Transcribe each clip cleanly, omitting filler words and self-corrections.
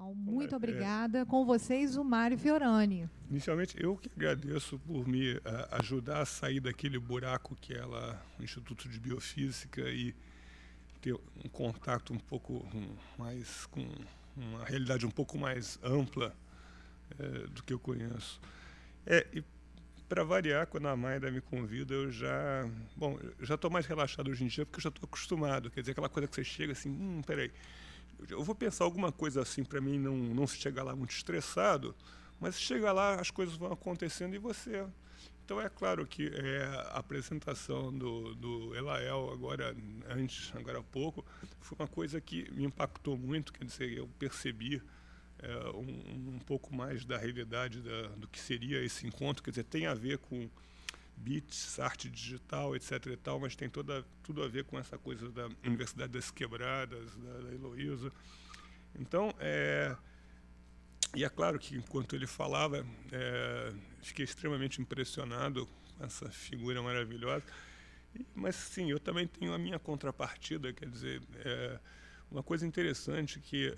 Bom, muito obrigada. Com vocês, o Mário Fiorani. Inicialmente, eu que agradeço por me ajudar a sair daquele buraco que é lá o Instituto de Biofísica e ter um contato um pouco mais com uma realidade um pouco mais ampla do que eu conheço. E para variar, quando a Mayra me convida, eu já estou mais relaxado hoje em dia porque eu já estou acostumado. Quer dizer, aquela coisa que você chega assim, peraí, eu vou pensar alguma coisa assim para mim não chegar lá muito estressado, mas chega lá, as coisas vão acontecendo e você... Então é claro que a apresentação do Elael agora há pouco, foi uma coisa que me impactou muito, quer dizer, eu percebi um pouco mais da realidade do que seria esse encontro, quer dizer, tem a ver com bits, arte digital, etc. e tal, mas tem tudo a ver com essa coisa da Universidade das Quebradas, da Heloísa. Então, e é claro que enquanto ele falava, fiquei extremamente impressionado com essa figura maravilhosa, mas sim, eu também tenho a minha contrapartida, quer dizer, uma coisa interessante que,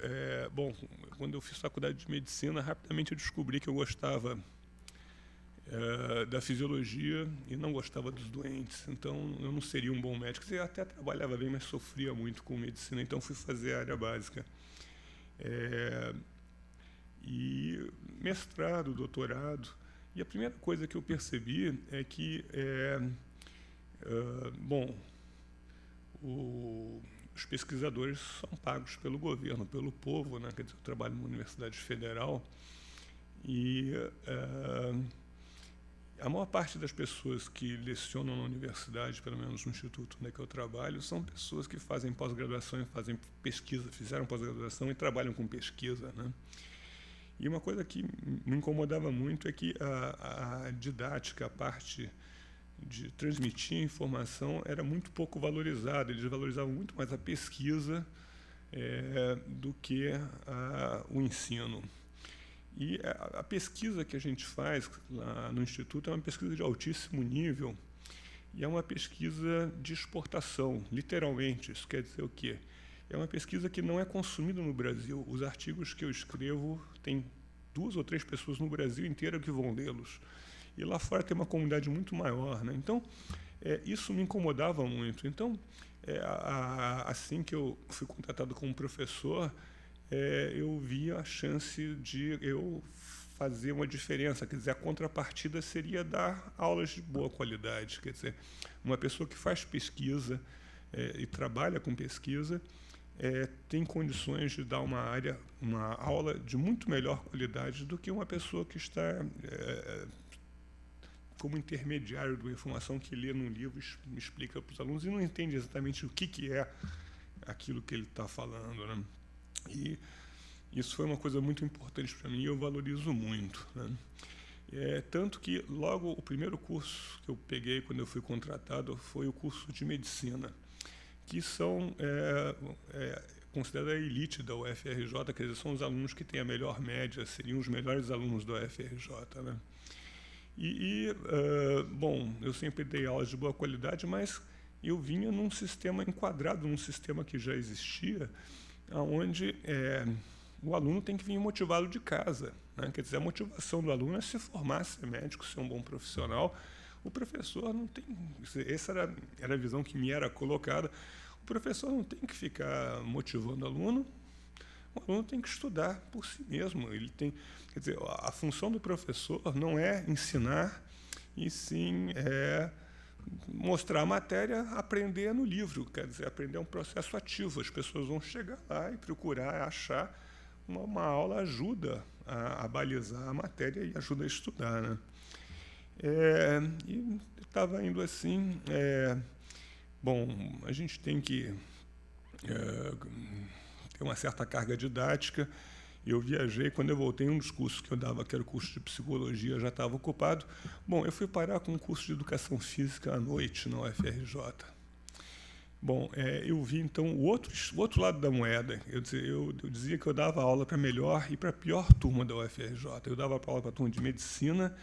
quando eu fiz faculdade de medicina, rapidamente eu descobri que eu gostava da fisiologia e não gostava dos doentes, então eu não seria um bom médico. Eu até trabalhava bem, mas sofria muito com medicina, então fui fazer a área básica. E mestrado, doutorado, e a primeira coisa que eu percebi é que, os pesquisadores são pagos pelo governo, pelo povo, né? Quer dizer, eu trabalho numa universidade federal e a maior parte das pessoas que lecionam na universidade, pelo menos no instituto onde eu trabalho, são pessoas que fazem pós-graduação e fazem pesquisa, fizeram pós-graduação e trabalham com pesquisa, né? E uma coisa que me incomodava muito é que a didática, a parte de transmitir informação era muito pouco valorizada. Eles valorizavam muito mais a pesquisa do que o ensino. E a pesquisa que a gente faz lá no Instituto é uma pesquisa de altíssimo nível e é uma pesquisa de exportação, literalmente. Isso quer dizer o quê? É uma pesquisa que não é consumida no Brasil. Os artigos que eu escrevo, tem 2 ou 3 pessoas no Brasil inteiro que vão lê-los. E lá fora tem uma comunidade muito maior, né? Então, isso me incomodava muito. Então, assim que eu fui contratado como professor, eu via a chance de eu fazer uma diferença. Quer dizer, a contrapartida seria dar aulas de boa qualidade. Quer dizer, uma pessoa que faz pesquisa e trabalha com pesquisa, tem condições de dar uma aula de muito melhor qualidade do que uma pessoa que está como intermediário de uma informação que lê num livro e explica para os alunos e não entende exatamente o que é aquilo que ele está falando, né? E isso foi uma coisa muito importante para mim e eu valorizo muito, né? Tanto que logo o primeiro curso que eu peguei quando eu fui contratado foi o curso de medicina, que são considerada a elite da UFRJ, quer dizer, são os alunos que têm a melhor média, seriam os melhores alunos da UFRJ, né? Eu sempre dei aulas de boa qualidade, mas eu vinha num sistema enquadrado, num sistema que já existia, onde o aluno tem que vir motivado de casa, né? Quer dizer, a motivação do aluno é se formar, ser médico, ser um bom profissional. O professor não tem... Essa era a visão que me era colocada. O professor não tem que ficar motivando o aluno tem que estudar por si mesmo. Ele tem, quer dizer, a função do professor não é ensinar, e sim mostrar a matéria, aprender no livro. Quer dizer, aprender é um processo ativo. As pessoas vão chegar lá e procurar achar uma aula ajuda a balizar a matéria e ajuda a estudar, né? E estava indo assim, a gente tem que ter uma certa carga didática. Eu viajei, quando eu voltei, um dos cursos que eu dava, que era o curso de psicologia, já estava ocupado. Eu fui parar com um curso de educação física à noite na UFRJ. Eu vi, então, o outro lado da moeda. Eu dizia que eu dava aula para a melhor e para a pior turma da UFRJ. Eu dava aula para a turma de medicina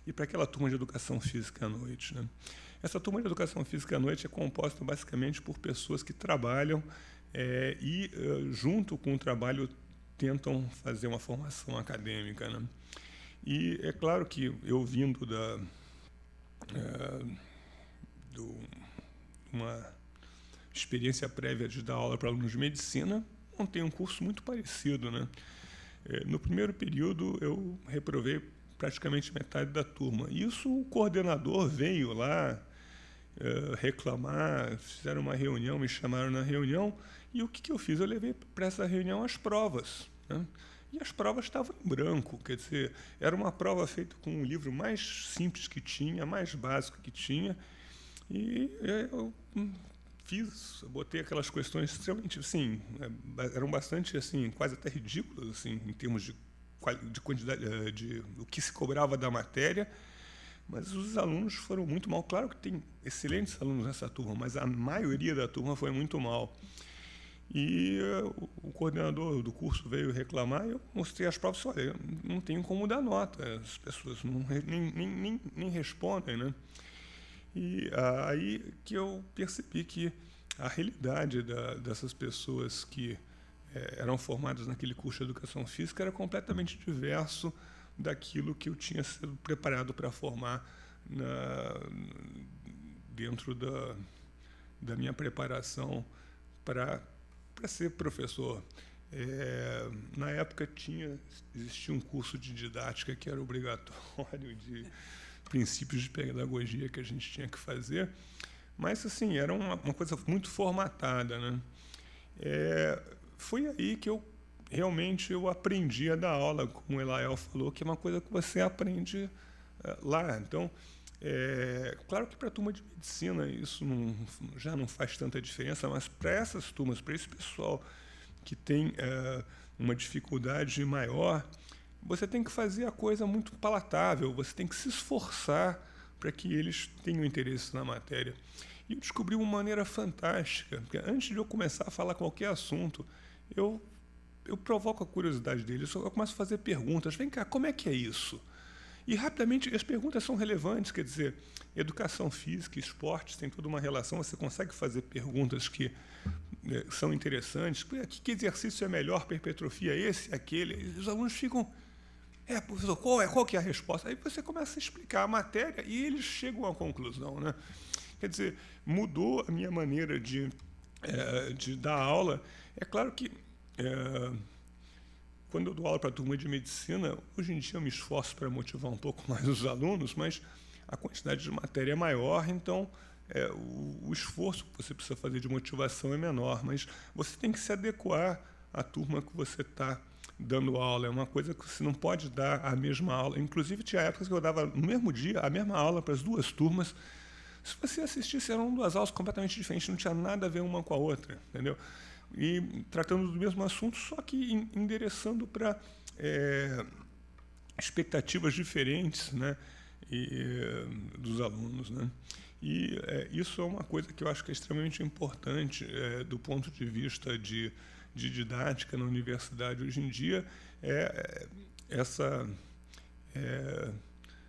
e para aquela turma de educação física à noite, né? Essa turma de educação física à noite é composta basicamente por pessoas que trabalham junto com o trabalho tentam fazer uma formação acadêmica, né? E é claro que eu vindo de uma experiência prévia de dar aula para alunos de medicina, montei um curso muito parecido, né? No primeiro período, eu reprovei praticamente metade da turma. Isso o coordenador veio lá reclamar, fizeram uma reunião, me chamaram na reunião, e o que eu fiz? Eu levei para essa reunião as provas, né? E as provas estavam em branco, quer dizer, era uma prova feita com um livro mais simples que tinha, mais básico que tinha, e eu botei aquelas questões extremamente, assim, eram bastante, assim, quase até ridículas, assim, em termos de quantidade, de o que se cobrava da matéria, mas os alunos foram muito mal. Claro que tem excelentes alunos nessa turma, mas a maioria da turma foi muito mal. E o coordenador do curso veio reclamar e eu mostrei as provas e falei, olha, não tenho como dar nota, as pessoas nem respondem, né? E aí que eu percebi que a realidade dessas pessoas que eram formadas naquele curso de Educação Física era completamente diverso daquilo que eu tinha sido preparado para formar dentro da minha preparação para ser professor. Na época existia um curso de didática que era obrigatório, de princípios de pedagogia que a gente tinha que fazer, mas assim, era uma coisa muito formatada, né? Foi aí que eu realmente aprendi a dar aula, como o Elael falou, que é uma coisa que você aprende lá. Então, claro que para a turma de medicina isso já não faz tanta diferença, mas para essas turmas, para esse pessoal que tem uma dificuldade maior, você tem que fazer a coisa muito palatável, você tem que se esforçar para que eles tenham interesse na matéria. E eu descobri uma maneira fantástica, porque antes de eu começar a falar qualquer assunto, eu provoco a curiosidade deles, eu começo a fazer perguntas. Vem cá, como é que é isso? E rapidamente as perguntas são relevantes, quer dizer, educação física, esportes, tem toda uma relação, você consegue fazer perguntas que são interessantes. Que exercício é melhor para hipertrofia? Esse, aquele? E os alunos ficam, professor, qual que é a resposta? Aí você começa a explicar a matéria e eles chegam à conclusão, né? Quer dizer, mudou a minha maneira de dar aula. É claro que quando eu dou aula para a turma de medicina, hoje em dia eu me esforço para motivar um pouco mais os alunos, mas a quantidade de matéria é maior, então o esforço que você precisa fazer de motivação é menor, mas você tem que se adequar à turma que você está dando aula. É uma coisa que você não pode dar a mesma aula. Inclusive, tinha épocas que eu dava no mesmo dia a mesma aula para as duas turmas. Se você assistisse, eram duas aulas completamente diferentes, não tinha nada a ver uma com a outra, entendeu? E tratando do mesmo assunto, só que endereçando para expectativas diferentes, né, dos alunos, né? E isso é uma coisa que eu acho que é extremamente importante do ponto de vista de didática na universidade hoje em dia,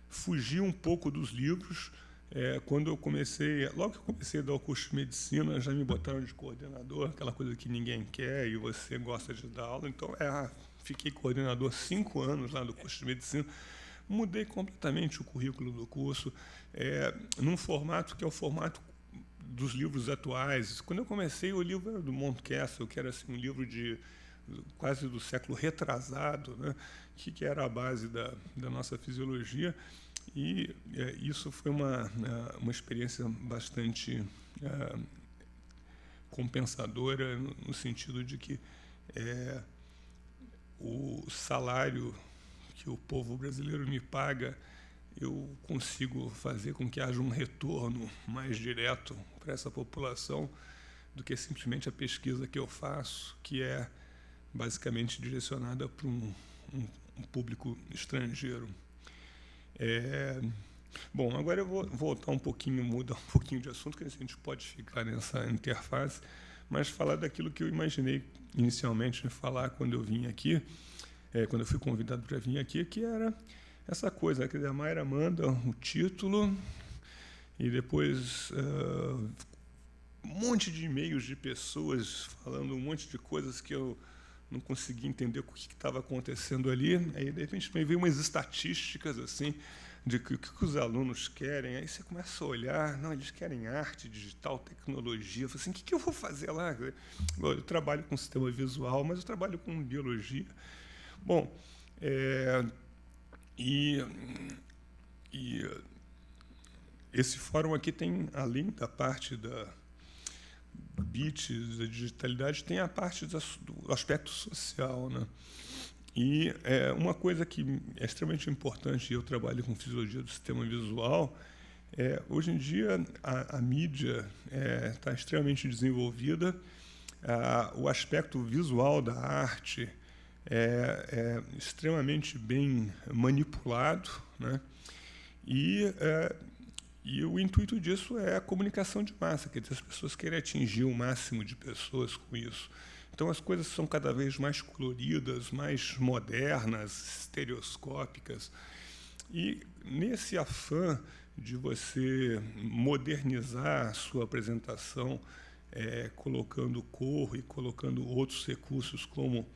fugir um pouco dos livros. Quando eu logo que eu comecei a dar o curso de medicina, já me botaram de coordenador, aquela coisa que ninguém quer e você gosta de dar aula. Então, fiquei coordenador 5 anos lá do curso de medicina. Mudei completamente o currículo do curso, num formato que é o formato dos livros atuais. Quando eu comecei, o livro era do Mountcastle, que era assim, um livro quase do século retrasado, né, que era a base da nossa fisiologia. E isso foi uma experiência bastante compensadora, no sentido de que o salário que o povo brasileiro me paga, eu consigo fazer com que haja um retorno mais direto para essa população do que simplesmente a pesquisa que eu faço, que é basicamente direcionada para um público estrangeiro. Bom, agora eu vou voltar mudar um pouquinho de assunto, que a gente pode ficar nessa interface, mas falar daquilo que eu imaginei inicialmente falar quando eu vim aqui, quando eu fui convidado para vir aqui, que era essa coisa, que a Mayra manda o título e depois um monte de e-mails de pessoas falando um monte de coisas que eu não conseguia entender o que estava acontecendo ali. Aí, de repente, me veio umas estatísticas assim, de que o que os alunos querem. Aí você começa a olhar, não, eles querem arte, digital, tecnologia. Eu falei assim, o que eu vou fazer lá? Eu trabalho com sistema visual, mas eu trabalho com biologia. Bom, esse fórum aqui tem, além da parte da bits, da digitalidade, tem a parte do aspecto social, né? E uma coisa que é extremamente importante, e eu trabalho com fisiologia do sistema visual, hoje em dia a mídia está extremamente desenvolvida, o aspecto visual da arte é extremamente bem manipulado, né? E o intuito disso é a comunicação de massa, quer dizer, as pessoas querem atingir o máximo de pessoas com isso. Então, as coisas são cada vez mais coloridas, mais modernas, estereoscópicas. E, nesse afã de você modernizar a sua apresentação, colocando cor e colocando outros recursos, como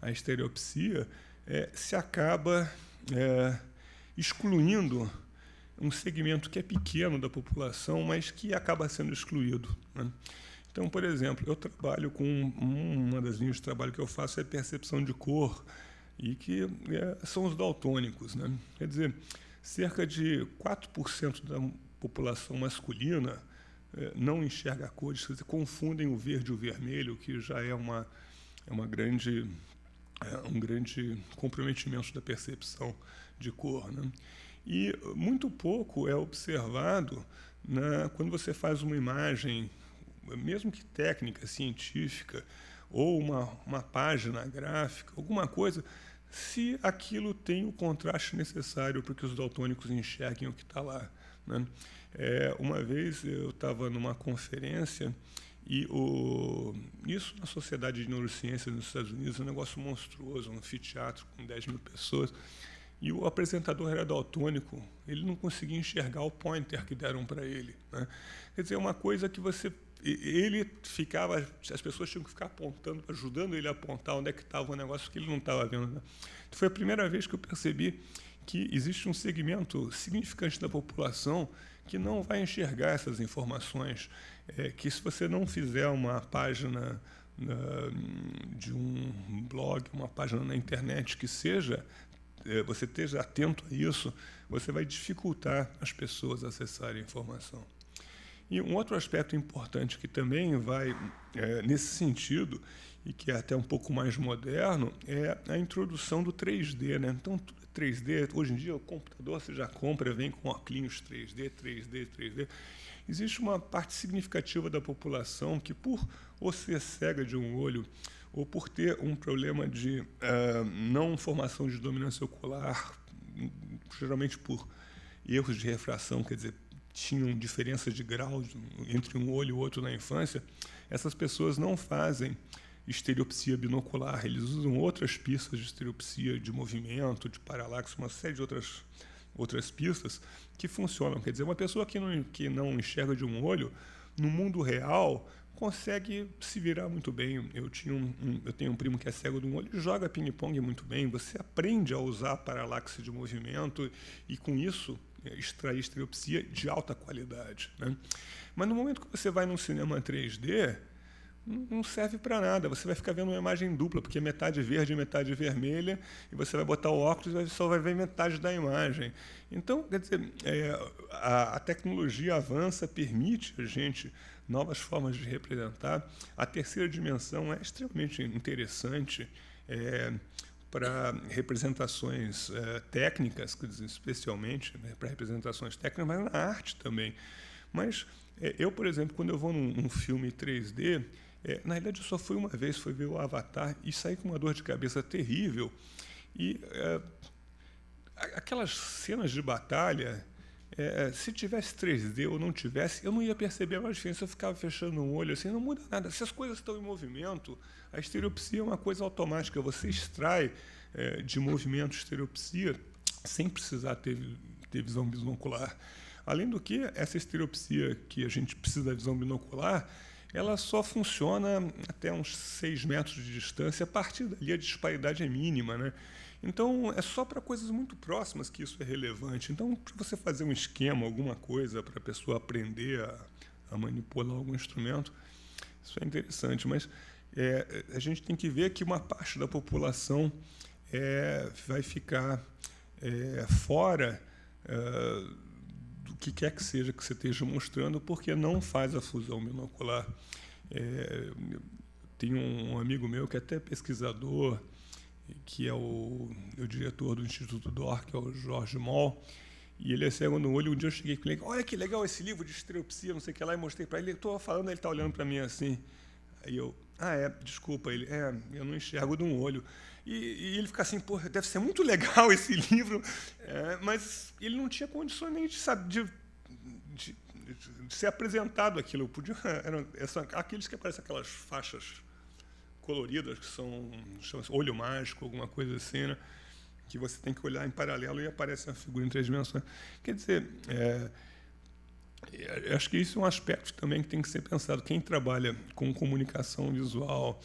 a estereopsia, se acaba excluindo um segmento que é pequeno da população, mas que acaba sendo excluído, né? Então, por exemplo, eu trabalho com uma das linhas de trabalho que eu faço é percepção de cor, e que são os daltônicos, né? Quer dizer, cerca de 4% da população masculina não enxerga cores, quer dizer, confundem o verde e o vermelho, que já é um grande comprometimento da percepção de cor, né? E muito pouco é observado quando você faz uma imagem, mesmo que técnica, científica, ou uma página gráfica, alguma coisa, se aquilo tem o contraste necessário para que os daltônicos enxerguem o que está lá, né? Uma vez eu estava numa conferência, e isso na Sociedade de Neurociência nos Estados Unidos é um negócio monstruoso, um anfiteatro com 10 mil pessoas, e o apresentador era daltônico, ele não conseguia enxergar o pointer que deram para ele, né? Quer dizer, uma coisa que ele ficava, as pessoas tinham que ficar apontando, ajudando ele a apontar onde é que estava o negócio que ele não estava vendo, né? Então, foi a primeira vez que eu percebi que existe um segmento significante da população que não vai enxergar essas informações, que se você não fizer uma página de um blog, uma página na internet que seja, você esteja atento a isso, você vai dificultar as pessoas acessarem a informação. E um outro aspecto importante que também vai nesse sentido, e que é até um pouco mais moderno, é a introdução do 3D, né? Então, 3D, hoje em dia, o computador você já compra, vem com óculos 3D. Existe uma parte significativa da população que, por ou ser cega de um olho, ou por ter um problema de não formação de dominância ocular, geralmente por erros de refração, quer dizer, tinham diferença de grau entre um olho e o outro na infância, essas pessoas não fazem estereopsia binocular, eles usam outras pistas de estereopsia, de movimento, de paralaxe, uma série de outras pistas que funcionam. Quer dizer, uma pessoa que não enxerga de um olho, no mundo real, consegue se virar muito bem. Eu tenho um primo que é cego de um olho e joga ping-pong muito bem. Você aprende a usar a paralaxe de movimento e, com isso, extrair estereopsia de alta qualidade, né? Mas no momento que você vai num cinema 3D, não serve para nada. Você vai ficar vendo uma imagem dupla, porque é metade verde e metade vermelha, e você vai botar o óculos e só vai ver metade da imagem. Então, quer dizer, a tecnologia avança, permite a gente novas formas de representar. A terceira dimensão é extremamente interessante para representações técnicas, quer dizer, especialmente, né, para representações técnicas, mas na arte também. Mas eu, por exemplo, quando eu vou num filme 3D, na realidade eu só fui uma vez, foi ver o Avatar, e saí com uma dor de cabeça terrível. E aquelas cenas de batalha, se tivesse 3D ou não tivesse, eu não ia perceber a maior diferença. Eu ficava fechando um olho, assim, não muda nada. Se as coisas estão em movimento, a estereopsia é uma coisa automática. Você extrai de movimento estereopsia sem precisar ter visão binocular. Além do que, essa estereopsia que a gente precisa da visão binocular, ela só funciona até uns 6 metros de distância. A partir dali, a disparidade é mínima, né? Então, é só para coisas muito próximas que isso é relevante. Então, para você fazer um esquema, alguma coisa, para a pessoa aprender a manipular algum instrumento, isso é interessante. Mas a gente tem que ver que uma parte da população vai ficar fora do que quer que seja que você esteja mostrando, porque não faz a fusão binocular. Tem um amigo meu que é até pesquisador, que é o diretor do Instituto Dor, que é o Jorge Moll, e ele é cego no olho. Um dia eu cheguei com ele, olha que legal esse livro de estereopsia, não sei o que lá, e mostrei para ele. Eu estou falando, ele está olhando para mim assim. Aí eu, desculpa, ele, eu não enxergo de um olho. E ele fica assim, pô, deve ser muito legal esse livro, mas ele não tinha condições nem de ser apresentado aquilo. São aqueles que aparecem aquelas faixas coloridas, que chamam olho mágico, alguma coisa assim, né? Que você tem que olhar em paralelo e aparece uma figura em 3 dimensões. Quer dizer, acho que isso é um aspecto também que tem que ser pensado. Quem trabalha com comunicação visual,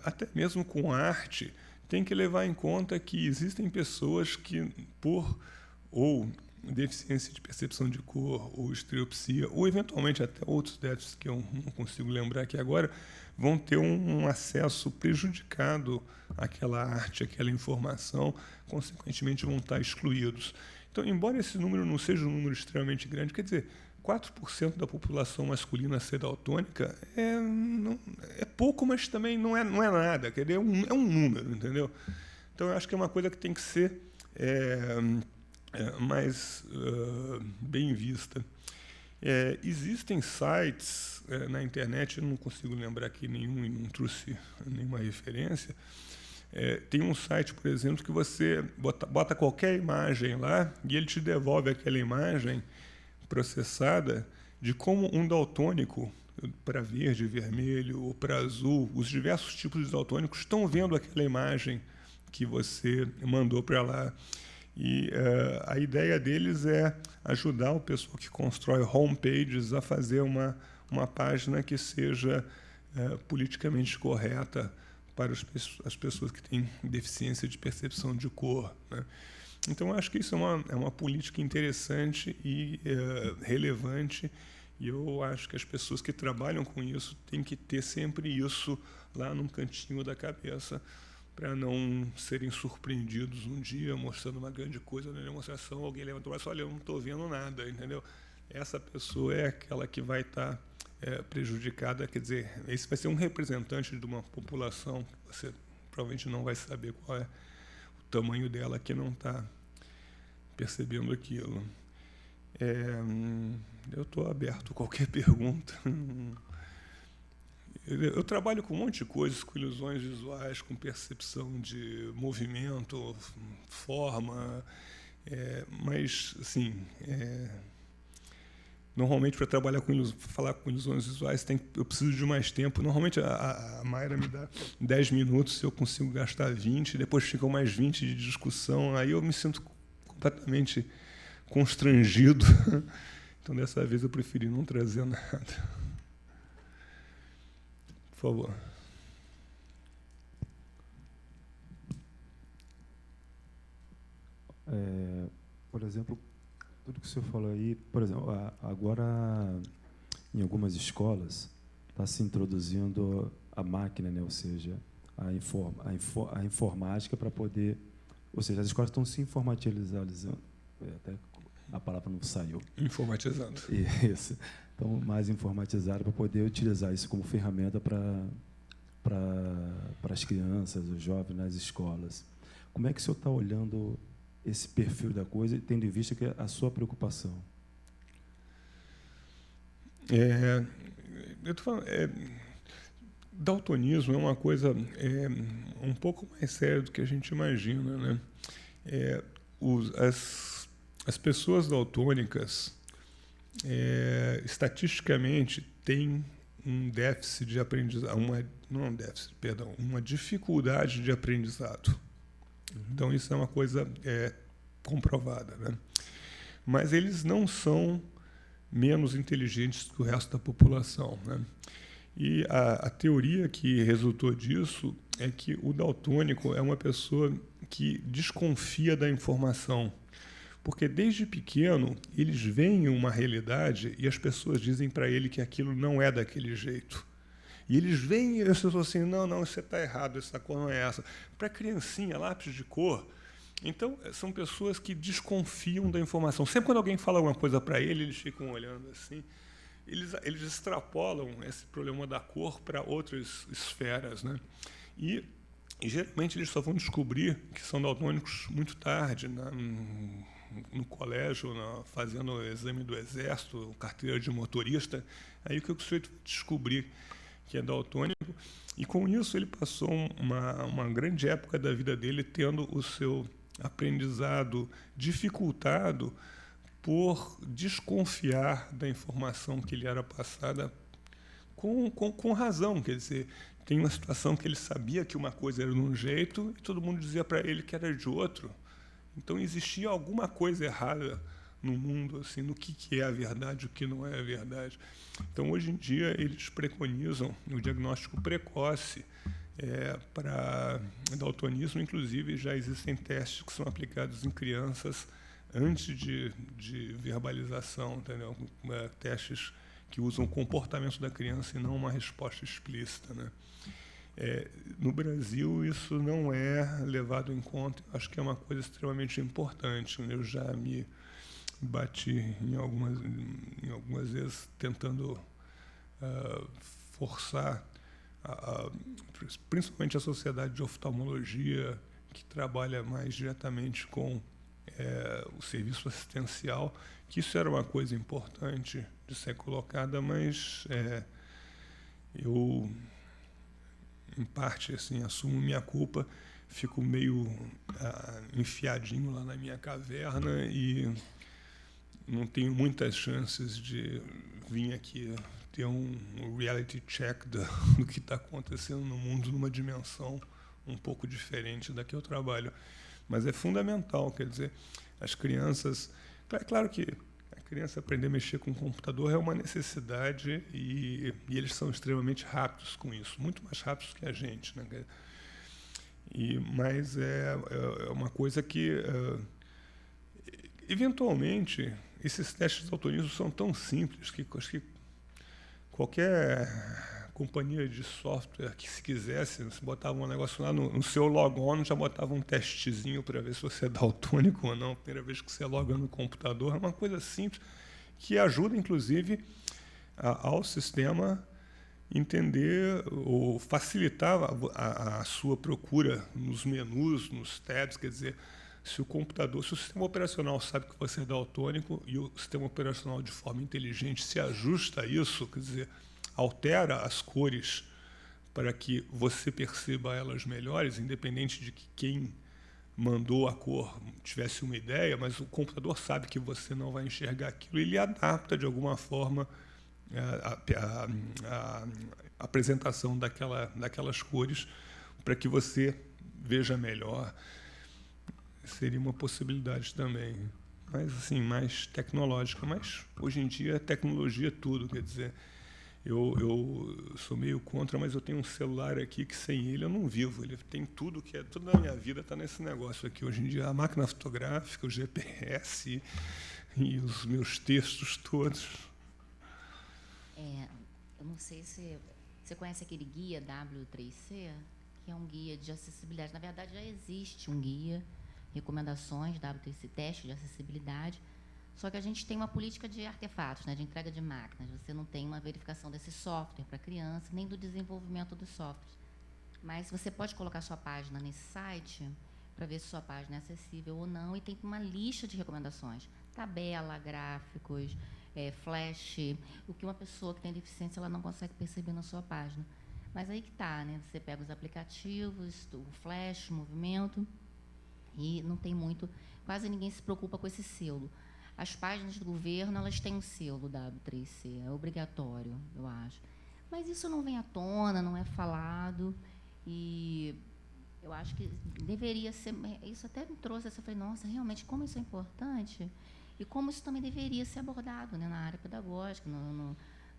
até mesmo com arte, tem que levar em conta que existem pessoas que, por ou deficiência de percepção de cor, ou estereopsia, ou eventualmente até outros déficits que eu não consigo lembrar aqui agora, vão ter um acesso prejudicado àquela arte, àquela informação, consequentemente vão estar excluídos. Então, embora esse número não seja um número extremamente grande, quer dizer, 4% da população masculina ser daltônica é pouco, mas também não é nada, quer dizer, é um número, entendeu? Então, eu acho que é uma coisa que tem que ser mais bem vista. Existem sites na internet, eu não consigo lembrar aqui nenhum e não trouxe nenhuma referência. Tem um site, por exemplo, que você bota qualquer imagem lá e ele te devolve aquela imagem processada de como um daltônico, para verde, vermelho ou para azul, os diversos tipos de daltônicos estão vendo aquela imagem que você mandou para lá. E a ideia deles é ajudar o pessoal que constrói homepages a fazer uma página que seja politicamente correta para as pessoas que têm deficiência de percepção de cor, né? Então, eu acho que isso é uma política interessante e relevante, e eu acho que as pessoas que trabalham com isso têm que ter sempre isso lá num cantinho da cabeça, para não serem surpreendidos um dia mostrando uma grande coisa na demonstração, alguém levanta o braço, olha, eu não estou vendo nada, entendeu? Essa pessoa é aquela que vai estar prejudicada, quer dizer, esse vai ser um representante de uma população que você provavelmente não vai saber qual é o tamanho dela, que não está percebendo aquilo. Eu estou aberto a qualquer pergunta. Eu trabalho com um monte de coisas, com ilusões visuais, com percepção de movimento, forma, mas, assim, normalmente, para falar com ilusões visuais, eu preciso de mais tempo. Normalmente, a Mayra me dá 10 minutos, eu consigo gastar 20, depois ficam mais 20 de discussão, aí eu me sinto completamente constrangido. Então, dessa vez, eu preferi não trazer nada. Por favor. Por exemplo, tudo que o senhor falou aí, por exemplo, agora em algumas escolas está se introduzindo a máquina, né? Ou seja, a informática para poder, ou seja, as escolas estão se informatizando, até a palavra não saiu. Informatizando. Isso. Então, mais informatizado para poder utilizar isso como ferramenta para as crianças, os jovens nas escolas. Como é que o senhor está olhando esse perfil da coisa, tendo em vista que é a sua preocupação? Eu tô falando, daltonismo é uma coisa um pouco mais séria do que a gente imagina, né? As pessoas daltônicas, estatisticamente, têm um déficit de aprendizado, uma dificuldade de aprendizado. Então, isso é uma coisa comprovada, né? Mas eles não são menos inteligentes que o resto da população, né? E a teoria que resultou disso é que o daltônico é uma pessoa que desconfia da informação. Porque desde pequeno eles veem uma realidade e as pessoas dizem para ele que aquilo não é daquele jeito. E eles veem e as pessoas assim, não, você está errado, essa cor não é essa. Para criancinha, lápis de cor. Então, são pessoas que desconfiam da informação. Sempre quando alguém fala alguma coisa para ele, eles ficam olhando assim. Eles extrapolam esse problema da cor para outras esferas, né? E geralmente eles só vão descobrir que são daltônicos muito tarde, no colégio, fazendo o exame do exército, carteira de motorista. Aí o que o sujeito vai descobrir que é daltônico, e com isso ele passou uma grande época da vida dele tendo o seu aprendizado dificultado por desconfiar da informação que lhe era passada com razão. Quer dizer, tem uma situação que ele sabia que uma coisa era de um jeito e todo mundo dizia para ele que era de outro. Então existia alguma coisa errada no mundo, assim, no que é a verdade e o que não é a verdade. Então, hoje em dia, eles preconizam o diagnóstico precoce para daltonismo. Inclusive, já existem testes que são aplicados em crianças antes de verbalização, entendeu? Testes que usam o comportamento da criança e não uma resposta explícita, né? No Brasil, isso não é levado em conta. Acho que é uma coisa extremamente importante. Eu já me bati em algumas vezes tentando forçar, principalmente a Sociedade de Oftalmologia, que trabalha mais diretamente com o serviço assistencial, que isso era uma coisa importante de ser colocada, mas eu, em parte, assim, assumo minha culpa, fico meio enfiadinho lá na minha caverna e não tenho muitas chances de vir aqui ter um reality check do que está acontecendo no mundo numa dimensão um pouco diferente da que eu trabalho. Mas é fundamental, quer dizer, as crianças... É claro que a criança aprender a mexer com o computador é uma necessidade e eles são extremamente rápidos com isso, muito mais rápidos que a gente, né? Mas é uma coisa que, eventualmente, esses testes de daltonismo são tão simples que acho que qualquer companhia de software que, se quisesse, se botava um negócio lá no seu logon, já botava um testezinho para ver se você é daltônico ou não, a primeira vez que você loga no computador. É uma coisa simples que ajuda, inclusive, ao sistema entender ou facilitar a sua procura nos menus, nos tabs. Quer dizer, se o sistema operacional sabe que você é daltônico e o sistema operacional, de forma inteligente, se ajusta a isso, quer dizer, altera as cores para que você perceba elas melhores, independente de que quem mandou a cor tivesse uma ideia, mas o computador sabe que você não vai enxergar aquilo e ele adapta, de alguma forma, a apresentação daquelas cores para que você veja melhor. Seria uma possibilidade também, mas assim, mais tecnológica. Mas hoje em dia tecnologia é tudo, quer dizer, eu sou meio contra, mas eu tenho um celular aqui que sem ele eu não vivo. Ele tem tudo toda a minha vida está nesse negócio aqui hoje em dia, a máquina fotográfica, o GPS e os meus textos todos. Eu não sei se você conhece aquele guia W3C, que é um guia de acessibilidade. Na verdade, já existe um guia, recomendações, W3C, teste de acessibilidade, só que a gente tem uma política de artefatos, né, de entrega de máquinas. Você não tem uma verificação desse software para criança, nem do desenvolvimento dos softwares. Mas você pode colocar sua página nesse site para ver se sua página é acessível ou não, e tem uma lista de recomendações, tabela, gráficos, flash, o que uma pessoa que tem deficiência ela não consegue perceber na sua página. Mas aí que está, né? Você pega os aplicativos, o flash, o movimento, e não tem muito, quase ninguém se preocupa com esse selo. As páginas do governo, elas têm um selo W3C, é obrigatório, eu acho. Mas isso não vem à tona, não é falado, e eu acho que deveria ser... Isso até me trouxe essa... Eu falei, nossa, realmente, como isso é importante, e como isso também deveria ser abordado, né, na área pedagógica,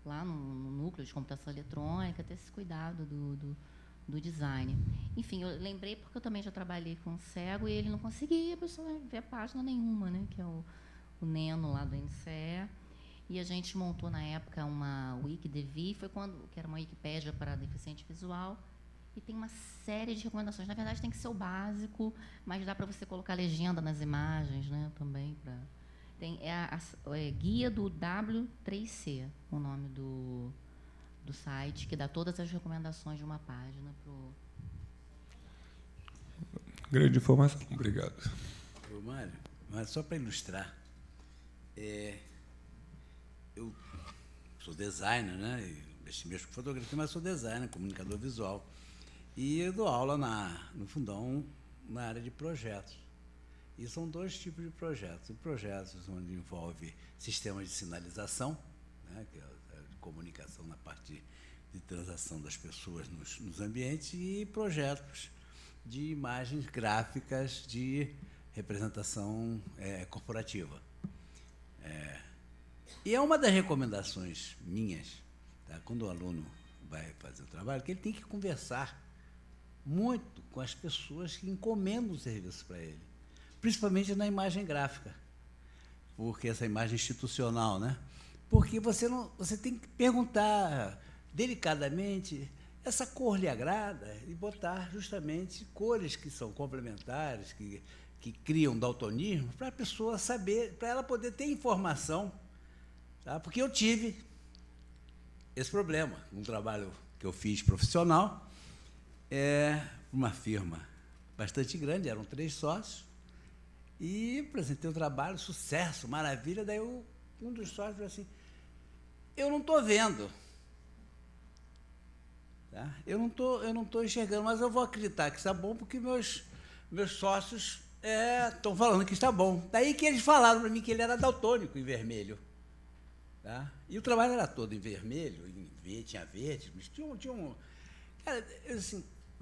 lá no núcleo de computação eletrônica, ter esse cuidado do design. Enfim, eu lembrei porque eu também já trabalhei com cego e ele não conseguia, a pessoa ver página nenhuma, né? Que é o Neno lá do NCE. E a gente montou na época uma Wikidevi, que era uma Wikipédia para deficiente visual, e tem uma série de recomendações. Na verdade, tem que ser o básico, mas dá para você colocar legenda nas imagens, né? Também é Guia do W3C, o nome do site, que dá todas as recomendações de uma página para o... Grande informação, obrigado. Ô, Mário, mas só para ilustrar, eu sou designer, né? Mexo com fotografia, mas sou designer, comunicador visual. E eu dou aula no Fundão na área de projetos. E são 2 tipos de projetos. Projetos onde envolve sistemas de sinalização, né, que é a comunicação na parte de transação das pessoas nos ambientes, e projetos de imagens gráficas de representação corporativa. E é uma das recomendações minhas, tá, quando o aluno vai fazer o trabalho, que ele tem que conversar muito com as pessoas que encomendam o serviço para ele, principalmente na imagem gráfica, porque essa imagem institucional, né? Porque você tem que perguntar delicadamente, essa cor lhe agrada, e botar justamente cores que são complementares, que criam daltonismo, para a pessoa saber, para ela poder ter informação, tá? Porque eu tive esse problema, um trabalho que eu fiz profissional, uma firma bastante grande, eram 3 sócios, e apresentei o trabalho, sucesso, maravilha. Daí um dos sócios falou assim: eu não estou vendo, tá? Eu não estou enxergando, mas eu vou acreditar que está bom, porque meus sócios estão falando que está bom. Daí que eles falaram para mim que ele era daltônico em vermelho. Tá? E o trabalho era todo em vermelho, tinha verde, mas tinha um... Cara,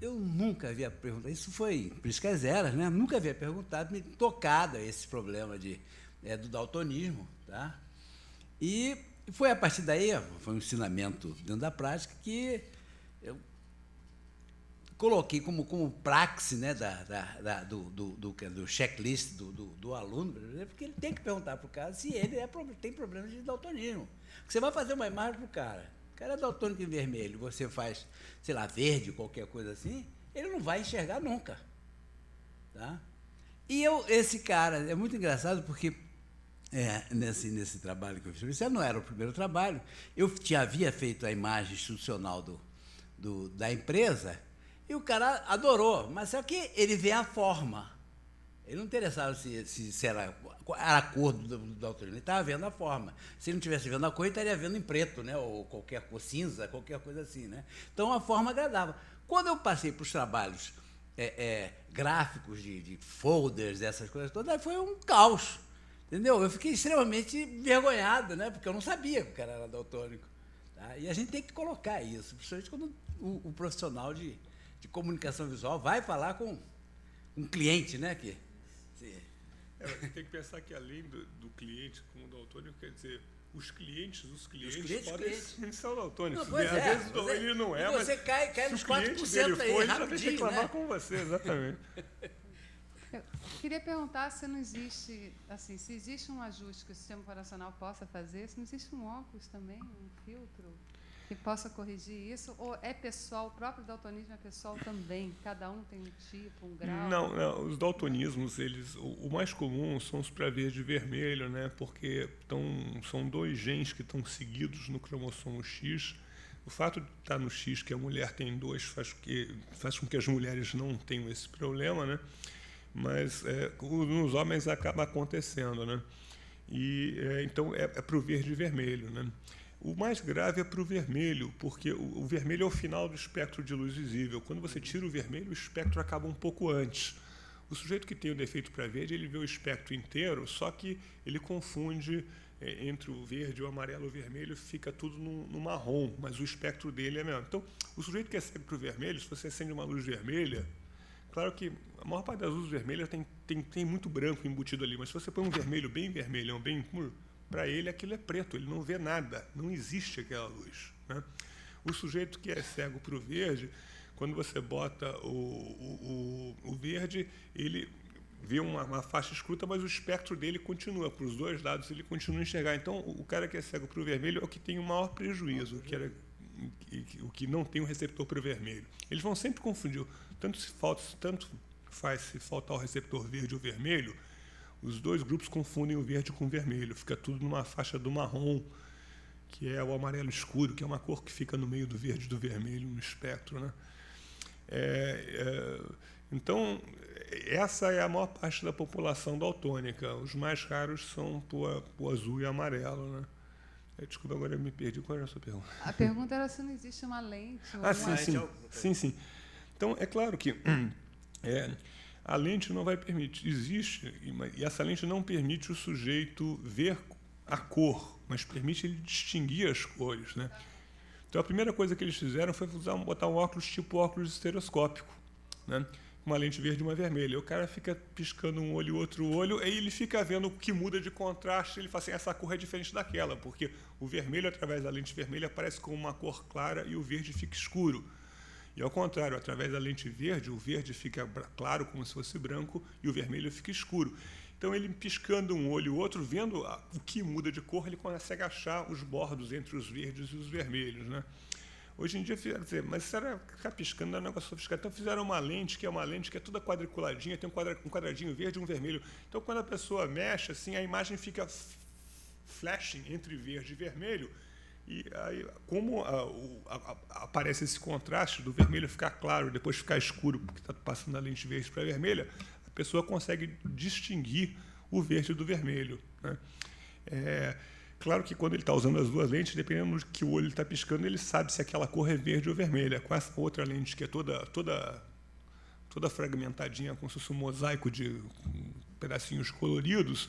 eu nunca havia perguntado, isso foi, por isso que as eras, né? Nunca havia perguntado, me tocado esse problema do daltonismo. Tá? E foi a partir daí, foi um ensinamento dentro da prática, que eu coloquei como praxe, né, do checklist do aluno, porque ele tem que perguntar para o cara se ele tem problemas de daltonismo. Porque você vai fazer uma imagem para o cara é daltônico em vermelho, você faz, sei lá, verde, qualquer coisa assim, ele não vai enxergar nunca. Tá? E esse cara, é muito engraçado, porque nesse trabalho que eu fiz, isso não era o primeiro trabalho, eu havia feito a imagem institucional da empresa, e o cara adorou, mas só que ele vê a forma. Ele não interessava se era a cor do daltonismo, ele estava vendo a forma. Se ele não estivesse vendo a cor, ele estaria vendo em preto, né? Ou qualquer cor, cinza, qualquer coisa assim. Né? Então, a forma agradava. Quando eu passei para os trabalhos gráficos, de folders, essas coisas todas, aí foi um caos. Entendeu? Eu fiquei extremamente envergonhado, né? Porque eu não sabia que o cara era daltônico. Tá? E a gente tem que colocar isso, principalmente quando o profissional de comunicação visual vai falar com um cliente, né? Você tem que pensar que, além do cliente como daltônico, quer dizer, os clientes podem ser daltônicos. Às vezes ele não é, mas você cai nos 4% aí, ele já rapidinho, tem que reclamar, né? com você, exatamente. Eu queria perguntar se não existe, assim, se existe um ajuste que o sistema operacional possa fazer, se não existe um óculos também, um filtro que possa corrigir isso, ou é pessoal, o próprio daltonismo é pessoal também, cada um tem um tipo, um grau? Não, os daltonismos, o mais comum são os para verde e vermelho, né, porque são 2 genes que estão seguidos no cromossomo X. O fato de estar no X, que a mulher tem 2, faz com que as mulheres não tenham esse problema, né, mas nos homens acaba acontecendo, né, e então é para o verde e vermelho, né. O mais grave é para o vermelho, porque o vermelho é o final do espectro de luz visível. Quando você tira o vermelho, o espectro acaba um pouco antes. O sujeito que tem o defeito para verde, ele vê o espectro inteiro, só que ele confunde entre o verde, o amarelo e o vermelho, fica tudo no marrom, mas o espectro dele é menor. Então, o sujeito que é cego para o vermelho, se você acende uma luz vermelha, claro que a maior parte das luzes vermelhas tem muito branco embutido ali, mas se você põe um vermelho bem vermelhão, bem Para ele, aquilo é preto, ele não vê nada, não existe aquela luz, né? O sujeito que é cego para o verde, quando você bota o verde, ele vê uma faixa escura, mas o espectro dele continua, para os dois lados ele continua a enxergar. Então, o cara que é cego para o vermelho é o que tem o maior prejuízo, o que não tem um receptor para o vermelho. Eles vão sempre confundir, tanto faz se faltar o receptor verde ou vermelho, os dois grupos confundem o verde com o vermelho, fica tudo numa faixa do marrom, que é o amarelo escuro, que é uma cor que fica no meio do verde e do vermelho no espectro, né? Então, essa é a maior parte da população daltônica. Os mais raros são o azul e amarelo, né? Desculpa, agora eu me perdi. Qual era a sua pergunta? A pergunta era se não existe uma lente. Sim. Então, é claro que a lente não vai permitir, existe, e essa lente não permite o sujeito ver a cor, mas permite ele distinguir as cores, né? Então, a primeira coisa que eles fizeram foi botar um óculos tipo óculos estereoscópico, né? Uma lente verde e uma vermelha. O cara fica piscando um olho e outro olho, aí ele fica vendo o que muda de contraste, ele fala assim, essa cor é diferente daquela, porque o vermelho, através da lente vermelha, aparece como uma cor clara e o verde fica escuro. E, ao contrário, através da lente verde, o verde fica claro, como se fosse branco, e o vermelho fica escuro. Então, ele piscando um olho e outro, vendo o que muda de cor, ele consegue achar os bordos entre os verdes e os vermelhos, né? Hoje em dia, mas se era ficar piscando, não é um negócio sofisticado. Então, fizeram uma lente que é toda quadriculadinha, tem um quadradinho verde e um vermelho. Então, quando a pessoa mexe, assim, a imagem fica flashing entre verde e vermelho. E aí, como aparece esse contraste do vermelho ficar claro e depois ficar escuro, porque está passando da lente verde para a vermelha, a pessoa consegue distinguir o verde do vermelho, né? Claro que quando ele está usando as duas lentes, dependendo do que o olho está piscando, ele sabe se aquela cor é verde ou vermelha. Com essa outra lente, que é toda fragmentadinha, como se fosse um mosaico de pedacinhos coloridos,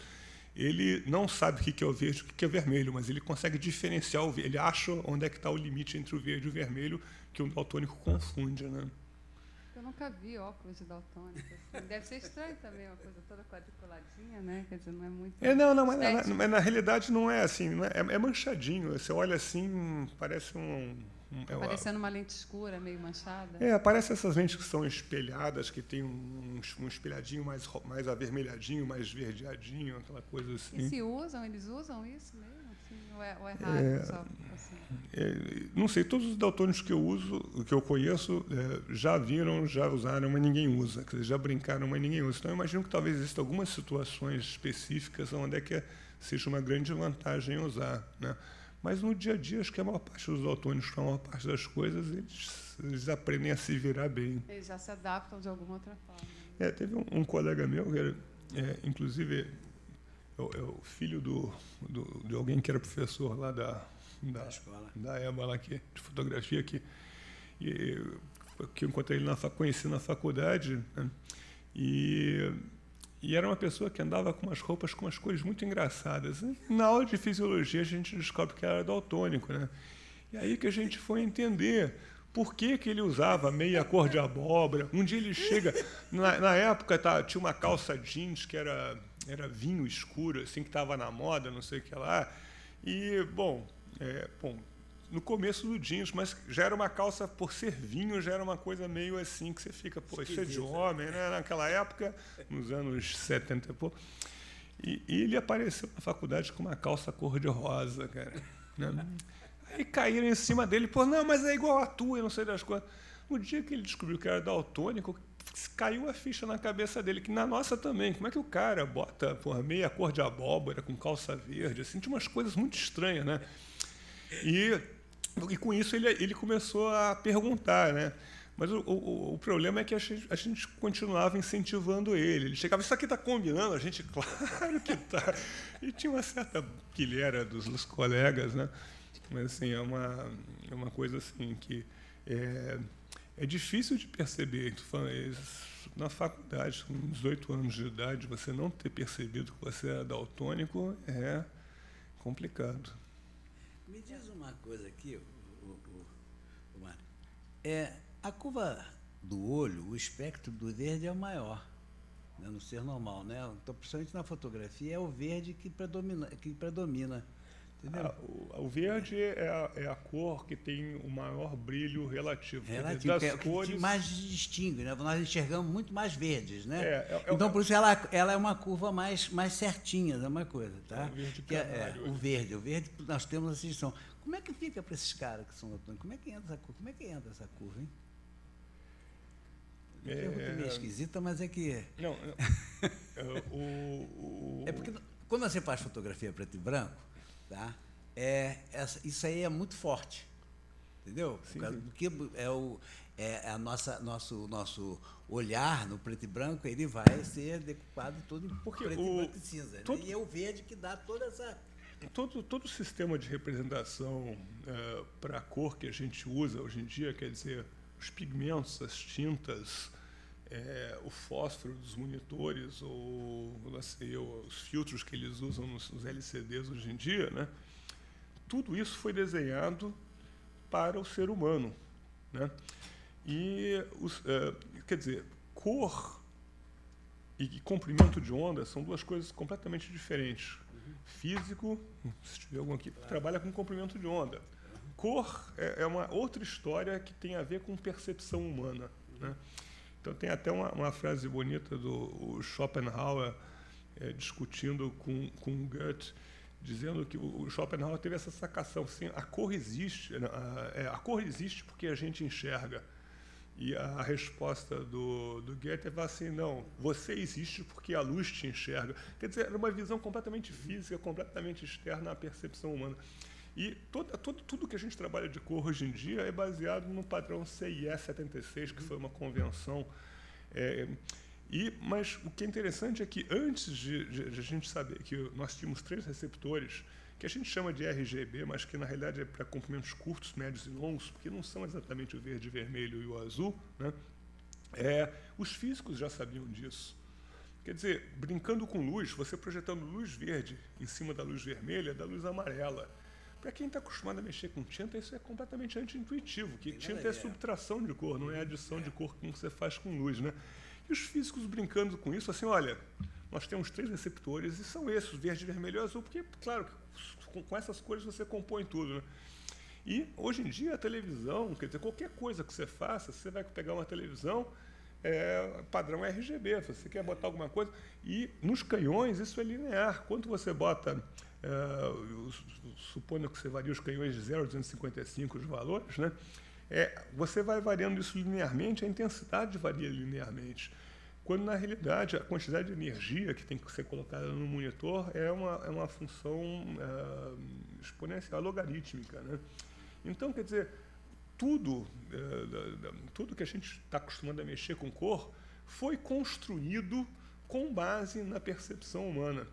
ele não sabe o que é o verde e o que é vermelho, mas ele consegue diferenciar, ele acha onde é que está o limite entre o verde e o vermelho, que o daltônico confunde, né? Eu nunca vi óculos de daltônico. Assim. Deve ser estranho também, uma coisa toda quadriculadinha, né? Quer dizer, não é muito... Mas na realidade não é assim, não é manchadinho. Você olha assim, parece parecendo uma lente escura, meio manchada. Parece essas lentes que são espelhadas, que tem um espelhadinho mais avermelhadinho, mais verdeadinho, aquela coisa assim. E eles usam isso mesmo? Assim, ou é raro? Só, assim? Não sei, todos os daltônicos que eu conheço, já viram, já usaram, mas ninguém usa. Quer dizer, já brincaram, mas ninguém usa. Então, eu imagino que talvez existam algumas situações específicas onde é que seja uma grande vantagem usar, né? Mas no dia a dia, acho que a maior parte dos daltônicos, a maior parte das coisas, eles aprendem a se virar bem. Eles já se adaptam de alguma outra forma. Teve um colega meu, que era, inclusive, é o filho de alguém que era professor lá da EBA, lá aqui, de fotografia aqui. Que eu encontrei ele conheci na faculdade, né? E era uma pessoa que andava com umas roupas com umas cores muito engraçadas. Na aula de fisiologia, a gente descobre que era daltônico, né? E aí que a gente foi entender por que ele usava meia cor de abóbora. Um dia ele chega... Na época, tinha uma calça jeans que era vinho escuro, assim, que estava na moda, não sei o que lá. E, no começo do jeans, mas já era uma calça, por ser vinho, já era uma coisa meio assim, que você fica, isso é de homem, né? Naquela época, nos anos 70 e pouco. E ele apareceu na faculdade com uma calça cor-de-rosa, cara, né? Aí caíram em cima dele, não, mas é igual a tua, eu não sei das coisas. No dia que ele descobriu que era daltônico, caiu a ficha na cabeça dele, que na nossa também. Como é que o cara bota meia cor de abóbora com calça verde? Assim, tinha umas coisas muito estranhas, né? E com isso ele começou a perguntar, né? Mas o problema é que a gente continuava incentivando ele. Ele chegava, isso aqui está combinando? A gente, claro que está. E tinha uma certa pilheira dos colegas, né? Mas assim, é uma coisa assim que é difícil de perceber. Na faculdade, com 18 anos de idade, você não ter percebido que você era daltônico é complicado. Me diz uma coisa aqui, o Mário. A curva do olho, o espectro do verde é o maior, né, no ser normal, né? Então, principalmente na fotografia, é o verde que predomina. Entendeu? O verde é a cor que tem o maior brilho relativo. Relativo, das é o que cores, mais distingue, né? Nós enxergamos muito mais verdes, né? Então, por isso ela é uma curva mais certinha, é uma coisa, tá? O verde que canário, o verde nós temos essa distinção. Como é que fica para esses caras que são autônomos? Como é que entra essa curva, hein? É uma pergunta meio esquisita, mas é que... Não. É porque quando você faz fotografia preto e branco, tá? Isso aí é muito forte, entendeu? Sim, Porque nosso olhar no preto e branco, ele vai ser decupado todo em preto e branco e cinza. Né? E é o verde que dá toda essa... Todo o sistema de representação para a cor que a gente usa hoje em dia, quer dizer, os pigmentos, as tintas, o fósforo dos monitores, ou os filtros que eles usam nos LCDs hoje em dia, né? Tudo isso foi desenhado para o ser humano, né? E, quer dizer, cor e comprimento de onda são duas coisas completamente diferentes. Físico, se tiver algum aqui, trabalha com comprimento de onda. Cor é uma outra história que tem a ver com percepção humana, né? Então, tem até uma frase bonita do Schopenhauer discutindo com Goethe, dizendo que o Schopenhauer teve essa sacação, assim, a cor existe porque a gente enxerga. E a resposta do Goethe é assim, não, você existe porque a luz te enxerga. Quer dizer, era uma visão completamente física, completamente externa à percepção humana. E tudo que a gente trabalha de cor hoje em dia é baseado no padrão CIE 76, que foi uma convenção. Mas o que é interessante é que antes de a gente saber que nós tínhamos 3 receptores, que a gente chama de RGB, mas que na realidade é para comprimentos curtos, médios e longos, porque não são exatamente o verde, vermelho e o azul, né? Os físicos já sabiam disso. Quer dizer, brincando com luz, você projetando luz verde em cima da luz vermelha, da luz amarela. Para quem está acostumado a mexer com tinta, isso é completamente anti-intuitivo, que tinta é subtração de cor, não é adição de cor como você faz com luz, né? E os físicos brincando com isso, assim, olha, nós temos 3 receptores e são esses, verde, vermelho e azul, porque, claro, com essas cores você compõe tudo, né? E, hoje em dia, a televisão, quer dizer, qualquer coisa que você faça, você vai pegar uma televisão, padrão RGB, você quer botar alguma coisa, e nos canhões isso é linear. Quando você bota, supondo que você varia os canhões de 0 a 255, os valores, né? Você vai variando isso linearmente, a intensidade varia linearmente. Quando, na realidade, a quantidade de energia que tem que ser colocada no monitor é uma função exponencial, logarítmica, né? Então, quer dizer, tudo que a gente está acostumado a mexer com cor foi construído com base na percepção humana.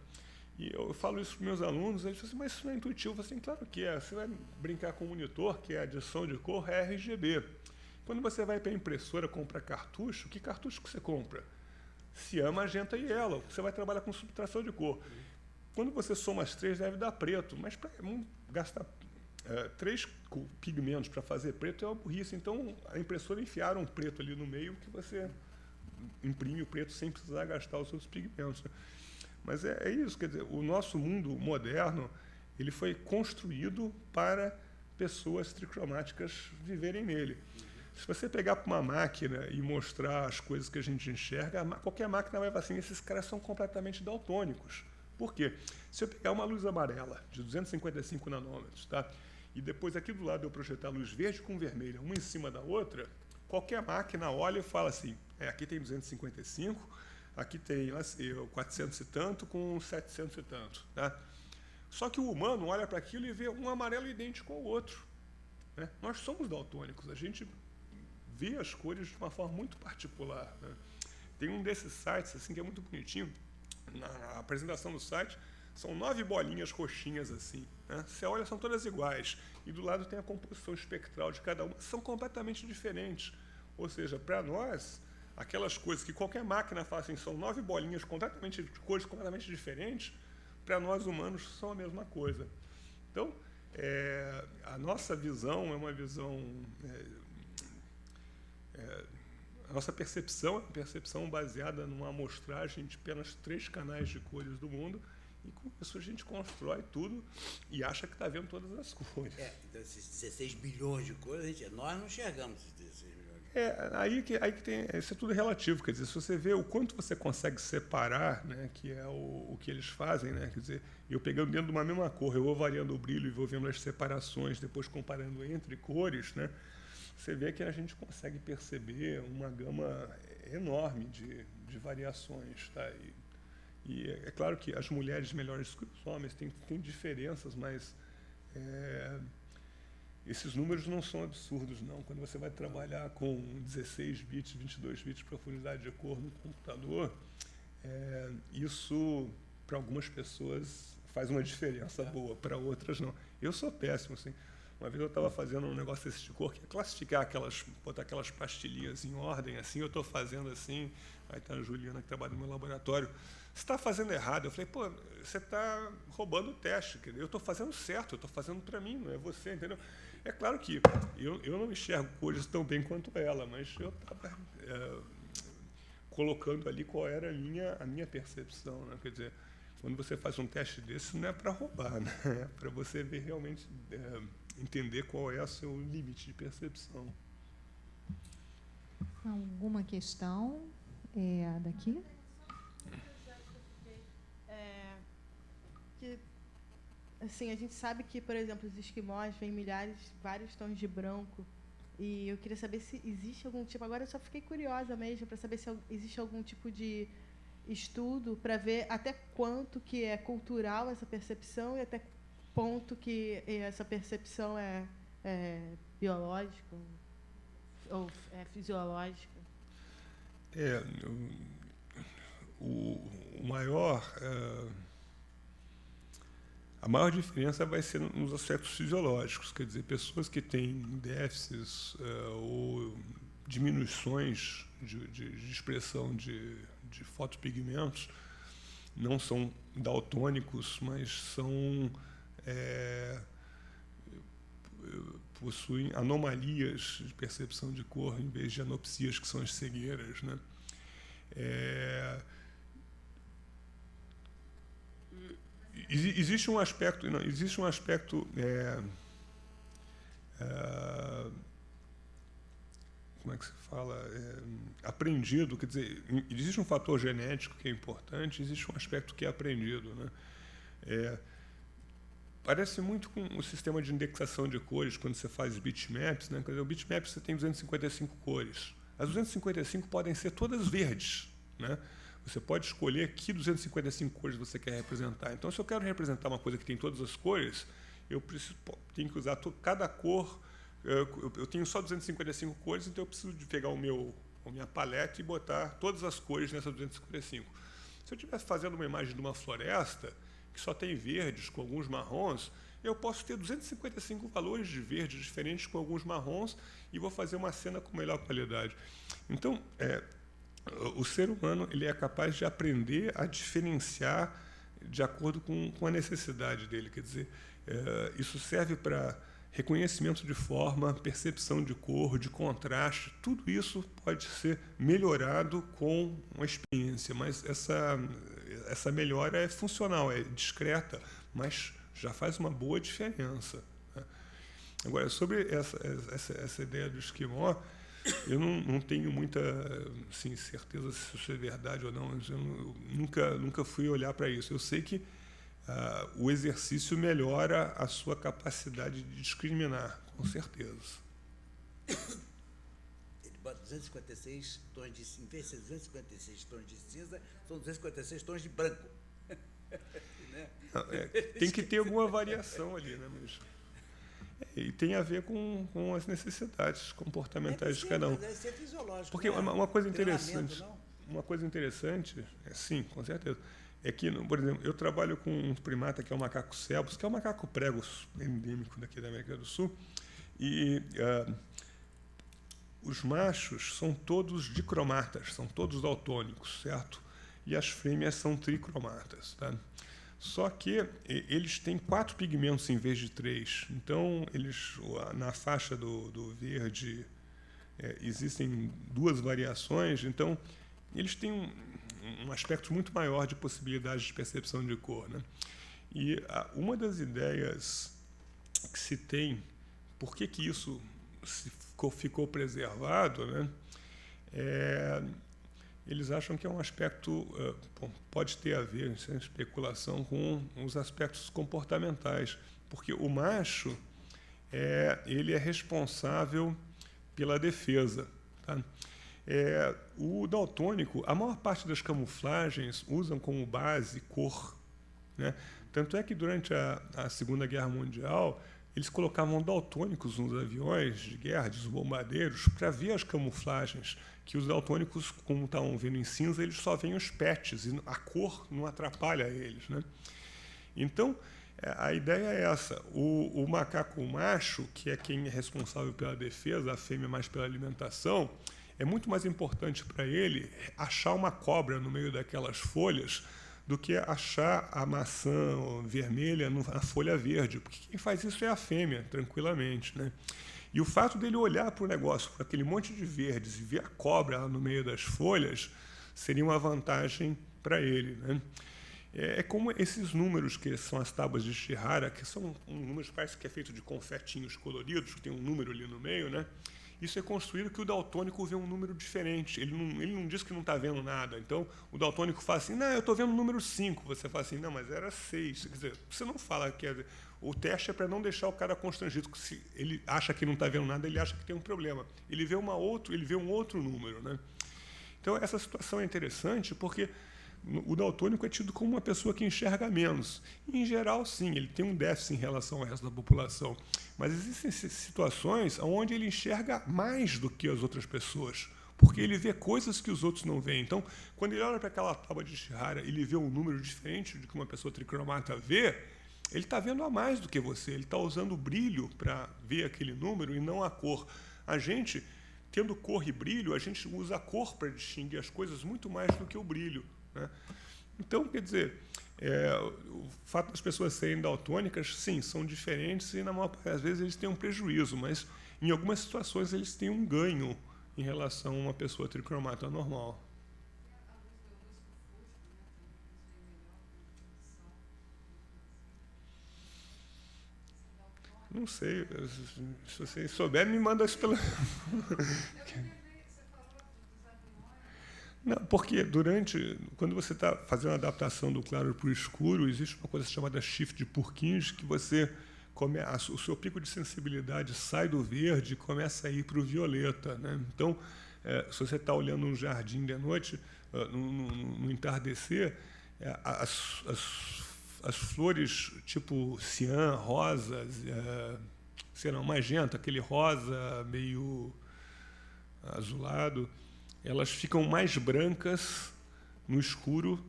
E eu falo isso para os meus alunos, eles falam assim, mas isso não é intuitivo? Eu falo assim, claro que é. Você vai brincar com o monitor, que é a adição de cor, é RGB. Quando você vai para a impressora comprar cartucho, que cartucho que você compra? Cian, magenta e yellow. Você vai trabalhar com subtração de cor. Quando você soma as 3, deve dar preto. Mas para gastar 3 pigmentos para fazer preto é uma burrice. Então, a impressora enfiaram um preto ali no meio que você imprime o preto sem precisar gastar os outros pigmentos. Mas é isso, quer dizer, o nosso mundo moderno, ele foi construído para pessoas tricromáticas viverem nele. Se você pegar para uma máquina e mostrar as coisas que a gente enxerga, qualquer máquina vai falar assim, esses caras são completamente daltônicos. Por quê? Se eu pegar uma luz amarela de 255 nanômetros, tá? E depois aqui do lado eu projetar luz verde com vermelha, uma em cima da outra, qualquer máquina olha e fala assim, aqui tem 255, aqui tem 400 e tanto com 700 e tanto, tá? Só que o humano olha para aquilo e vê um amarelo idêntico ao outro, né? Nós somos daltônicos, a gente vê as cores de uma forma muito particular, né? Tem um desses sites assim que é muito bonitinho, na apresentação do site, são 9 bolinhas roxinhas assim, né? Você olha, são todas iguais, e do lado tem a composição espectral de cada uma, são completamente diferentes. Ou seja, para nós, aquelas coisas que qualquer máquina faz assim, são 9 bolinhas de cores completamente diferentes, para nós humanos são a mesma coisa. Então, a nossa visão é uma visão a nossa percepção é uma percepção baseada numa amostragem de apenas 3 canais de cores do mundo, e com isso a gente constrói tudo e acha que está vendo todas as cores. Então esses 16 bilhões de cores, nós não enxergamos esses 16 bilhões. Aí que tem, isso é tudo relativo, quer dizer, se você vê o quanto você consegue separar, né, que é o que eles fazem, né, quer dizer, eu pegando dentro de uma mesma cor, eu vou variando o brilho e vou vendo as separações, depois comparando entre cores, né, você vê que a gente consegue perceber uma gama enorme de variações, tá? E é claro que as mulheres melhores que os homens têm diferenças, mas esses números não são absurdos, não. Quando você vai trabalhar com 16 bits, 22 bits de profundidade de cor no computador, isso, para algumas pessoas, faz uma diferença boa, para outras não. Eu sou péssimo, assim. Uma vez eu estava fazendo um negócio desse de cor, que é classificar botar aquelas pastilhinhas em ordem, assim, eu estou fazendo assim, aí está a Juliana que trabalha no meu laboratório, você está fazendo errado. Eu falei, pô, você está roubando o teste, quer dizer, eu estou fazendo certo, eu estou fazendo para mim, não é você, entendeu? É claro que eu não enxergo cores tão bem quanto ela, mas eu estava colocando ali qual era a minha percepção, né? Quer dizer, quando você faz um teste desse, não é para roubar, né? É para você ver realmente, entender qual é o seu limite de percepção. Alguma questão daqui? Assim, a gente sabe que, por exemplo, os esquimós vêm vários tons de branco, e eu queria saber se existe algum tipo, agora eu só fiquei curiosa mesmo, para saber se existe algum tipo de estudo para ver até quanto que é cultural essa percepção e até ponto que essa percepção é biológica ou é fisiológica. A maior diferença vai ser nos aspectos fisiológicos, quer dizer, pessoas que têm déficits ou diminuições de expressão de fotopigmentos não são daltônicos, mas possuem anomalias de percepção de cor em vez de anopsias, que são as cegueiras, né? Existe um aspecto como é que se fala, aprendido, quer dizer, existe um fator genético que é importante, existe um aspecto que é aprendido, né? Parece muito com o sistema de indexação de cores, quando você faz bitmaps, né? Quer dizer, o bitmap você tem 255 cores. As 255 podem ser todas verdes, né? Você pode escolher que 255 cores você quer representar. Então, se eu quero representar uma coisa que tem todas as cores, eu tenho que usar cada cor. Eu tenho só 255 cores, então eu preciso de pegar a minha paleta e botar todas as cores nessas 255. Se eu estivesse fazendo uma imagem de uma floresta, que só tem verdes com alguns marrons, eu posso ter 255 valores de verdes diferentes com alguns marrons e vou fazer uma cena com melhor qualidade. Então, o ser humano ele é capaz de aprender a diferenciar de acordo com a necessidade dele. Quer dizer, isso serve para reconhecimento de forma, percepção de cor, de contraste. Tudo isso pode ser melhorado com uma experiência, mas essa melhora é funcional, é discreta, mas já faz uma boa diferença, né? Agora, sobre essa ideia do esquimó, eu não tenho muita certeza se isso é verdade ou não. Eu nunca fui olhar para isso. Eu sei que o exercício melhora a sua capacidade de discriminar, com certeza. Ele bota 256 tons de cinza, em vez de 256 tons de cinza, são 256 tons de branco. Né? Não, tem que ter alguma variação ali, né? Mas, e tem a ver com as necessidades comportamentais de cada um. Deve ser fisiológico. Porque uma coisa interessante, sim, com certeza, é que, por exemplo, eu trabalho com um primata que é o macaco cebus, que é o macaco prego endêmico daqui da América do Sul, e os machos são todos dicromatas, são todos daltônicos, certo? E as fêmeas são tricromatas, tá? Só que eles têm 4 pigmentos em vez de 3. Então, eles, na faixa do verde existem 2 variações, então eles têm um aspecto muito maior de possibilidades de percepção de cor, né? E uma das ideias que se tem, por que isso ficou preservado, né? Eles acham que é um aspecto, pode ter a ver, isso é especulação, com os aspectos comportamentais, porque o macho ele é responsável pela defesa, tá? O daltônico, a maior parte das camuflagens usam como base cor, né? Tanto é que durante a Segunda Guerra Mundial eles colocavam daltônicos nos aviões de guerra, dos bombardeiros, para ver as camuflagens, que os daltônicos, como estavam vendo em cinza, eles só veem os patches, e a cor não atrapalha eles, né? Então, a ideia é essa. O macaco macho, que é quem é responsável pela defesa, a fêmea mais pela alimentação, é muito mais importante para ele achar uma cobra no meio daquelas folhas do que achar a maçã vermelha na folha verde, porque quem faz isso é a fêmea, tranquilamente, né? E o fato dele olhar para o negócio, para aquele monte de verdes, e ver a cobra lá no meio das folhas, seria uma vantagem para ele, né? É como esses números que são as tábuas de Shihara, que são números que parece que é feito de confetinhos coloridos, que tem um número ali no meio, né? Isso é construído que o daltônico vê um número diferente. Ele não diz que não está vendo nada. Então, o daltônico fala assim, não, eu estou vendo o número 5. Você fala assim, não, mas era 6. Quer dizer, você não fala que é... O teste é para não deixar o cara constrangido. Se ele acha que não está vendo nada, ele acha que tem um problema. Ele vê um outro número, né? Então, essa situação é interessante porque o daltônico é tido como uma pessoa que enxerga menos. E, em geral, sim, ele tem um déficit em relação ao resto da população. Mas existem situações onde ele enxerga mais do que as outras pessoas, porque ele vê coisas que os outros não veem. Então, quando ele olha para aquela tábua de Shihara e ele vê um número diferente do que uma pessoa tricromata vê, ele está vendo a mais do que você. Ele está usando o brilho para ver aquele número e não a cor. A gente, tendo cor e brilho, a gente usa a cor para distinguir as coisas muito mais do que o brilho, né? Então, quer dizer, o fato das pessoas serem daltônicas, sim, são diferentes e, na maior parte das vezes, eles têm um prejuízo, mas, em algumas situações, eles têm um ganho em relação a uma pessoa tricromata normal. Não sei, se você souber, me manda isso pela... Não, porque quando você está fazendo a adaptação do claro para o escuro, existe uma coisa chamada shift de Purkinje, que o seu pico de sensibilidade sai do verde e começa a ir para o violeta, né? Então, se você está olhando um jardim de noite, no entardecer, as flores tipo cian, rosas, sei lá, magenta, aquele rosa meio azulado, elas ficam mais brancas no escuro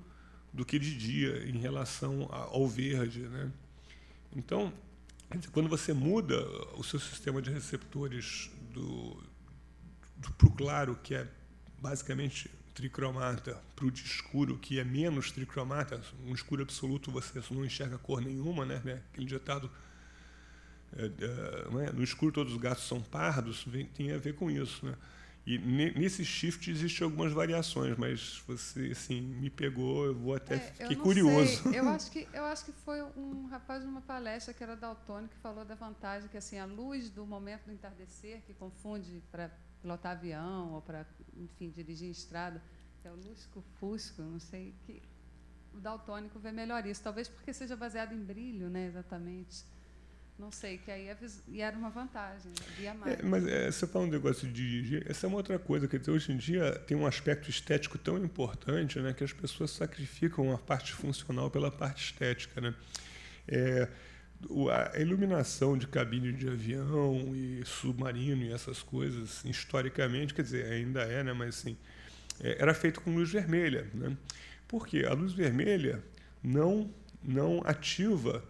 do que de dia em relação ao verde, né? Então, quando você muda o seu sistema de receptores para o claro, que é basicamente tricromata, para o de escuro, que é menos tricromata, um escuro absoluto você não enxerga cor nenhuma, né? Aquele ditado, no escuro todos os gatos são pardos, tem a ver com isso, né? E nesse shift existem algumas variações, mas você assim, me pegou, eu vou até fiquei curioso. Eu acho que foi um rapaz numa palestra que era daltônico que falou da vantagem que assim a luz do momento do entardecer, que confunde para pilotar avião ou para, enfim, dirigir em estrada, que é o lusco-fusco, não sei, que o daltônico vê melhor isso, talvez porque seja baseado em brilho, né, exatamente. Não sei, que aí era uma vantagem, via mais. Mas você fala um negócio de dirigir, essa é uma outra coisa, quer dizer, hoje em dia tem um aspecto estético tão importante, né, que as pessoas sacrificam a parte funcional pela parte estética, né? A iluminação de cabine de avião e submarino e essas coisas, historicamente, quer dizer, ainda né, mas assim, era feito com luz vermelha, né? Porque a luz vermelha não ativa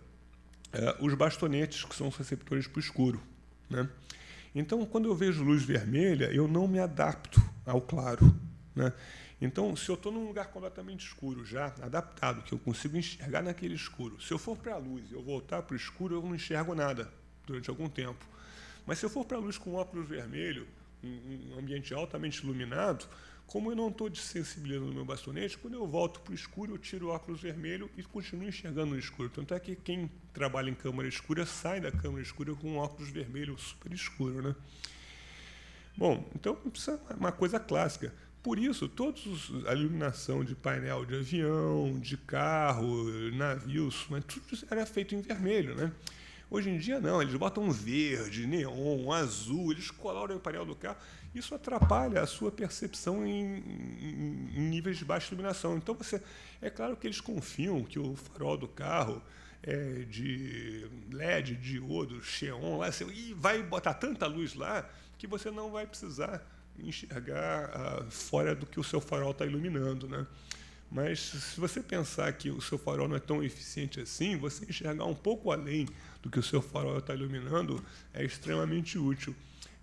os bastonetes, que são os receptores para o escuro, né? Então, quando eu vejo luz vermelha, eu não me adapto ao claro, né? Então, se eu estou num lugar completamente escuro, já adaptado, que eu consigo enxergar naquele escuro, se eu for para a luz e eu voltar para o escuro, eu não enxergo nada durante algum tempo. Mas se eu for para a luz com óculos vermelho, um ambiente altamente iluminado, como eu não estou desensibilizando o meu bastonete, quando eu volto para o escuro, eu tiro o óculos vermelho e continuo enxergando no escuro. Tanto é que quem trabalha em câmara escura sai da câmara escura com um óculos vermelho super escuro, né? Bom, então isso é uma coisa clássica. Por isso, a iluminação de painel de avião, de carro, navios, mas tudo isso era feito em vermelho, né? Hoje em dia, não, eles botam verde, neon, azul, eles coloram o painel do carro. Isso atrapalha a sua percepção em níveis de baixa iluminação. Então, é claro que eles confiam que o farol do carro é de LED, diodo, xenon, lá, e vai botar tanta luz lá que você não vai precisar enxergar fora do que o seu farol está iluminando, né? Mas se você pensar que o seu farol não é tão eficiente assim, você enxergar um pouco além do que o seu farol está iluminando é extremamente útil.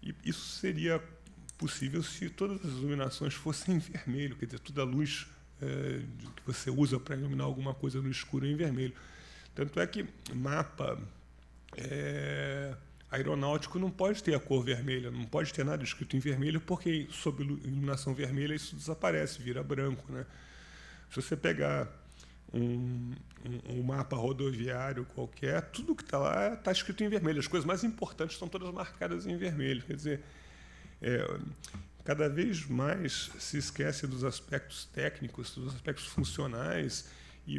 E isso seria possível se todas as iluminações fossem em vermelho, quer dizer, toda a luz que você usa para iluminar alguma coisa no escuro é em vermelho. Tanto é que mapa aeronáutico não pode ter a cor vermelha, não pode ter nada escrito em vermelho, porque sob iluminação vermelha isso desaparece, vira branco, né? Se você pegar um mapa rodoviário qualquer, tudo que está lá está escrito em vermelho. As coisas mais importantes estão todas marcadas em vermelho. Quer dizer, cada vez mais se esquece dos aspectos técnicos, dos aspectos funcionais e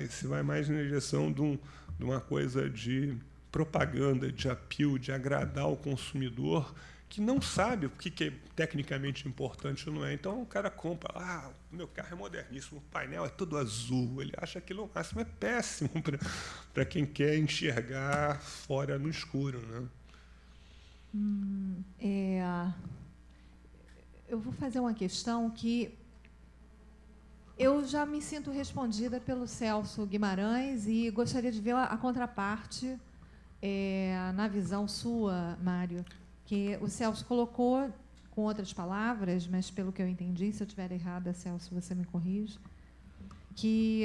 se vai mais na direção de uma coisa de propaganda, de appeal, de agradar o consumidor, que não sabe o que é tecnicamente importante ou não é. Então o cara compra, o meu carro é moderníssimo, o painel é todo azul, ele acha aquilo o máximo, é péssimo para quem quer enxergar fora no escuro, né? Eu vou fazer uma questão que eu já me sinto respondida pelo Celso Guimarães e gostaria de ver a contraparte na visão sua, Mário, que o Celso colocou com outras palavras, mas pelo que eu entendi, se eu estiver errada, Celso, você me corrige, que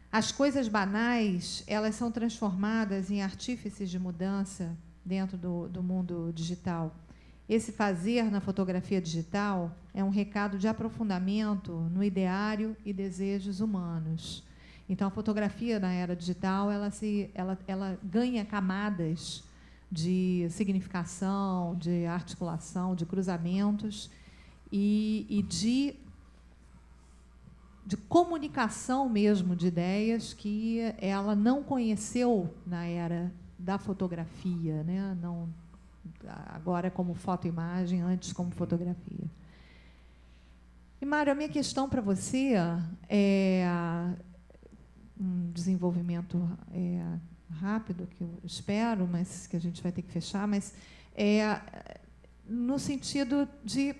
as coisas banais elas são transformadas em artífices de mudança dentro do mundo digital. Esse fazer na fotografia digital é um recado de aprofundamento no ideário e desejos humanos. Então, a fotografia na era digital ela ganha camadas de significação, de articulação, de cruzamentos e de comunicação mesmo de ideias que ela não conheceu na era da fotografia, né? Não, agora como fotoimagem, antes como fotografia. E, Mário, a minha questão para você é um desenvolvimento rápido, que eu espero, mas que a gente vai ter que fechar, mas no sentido de,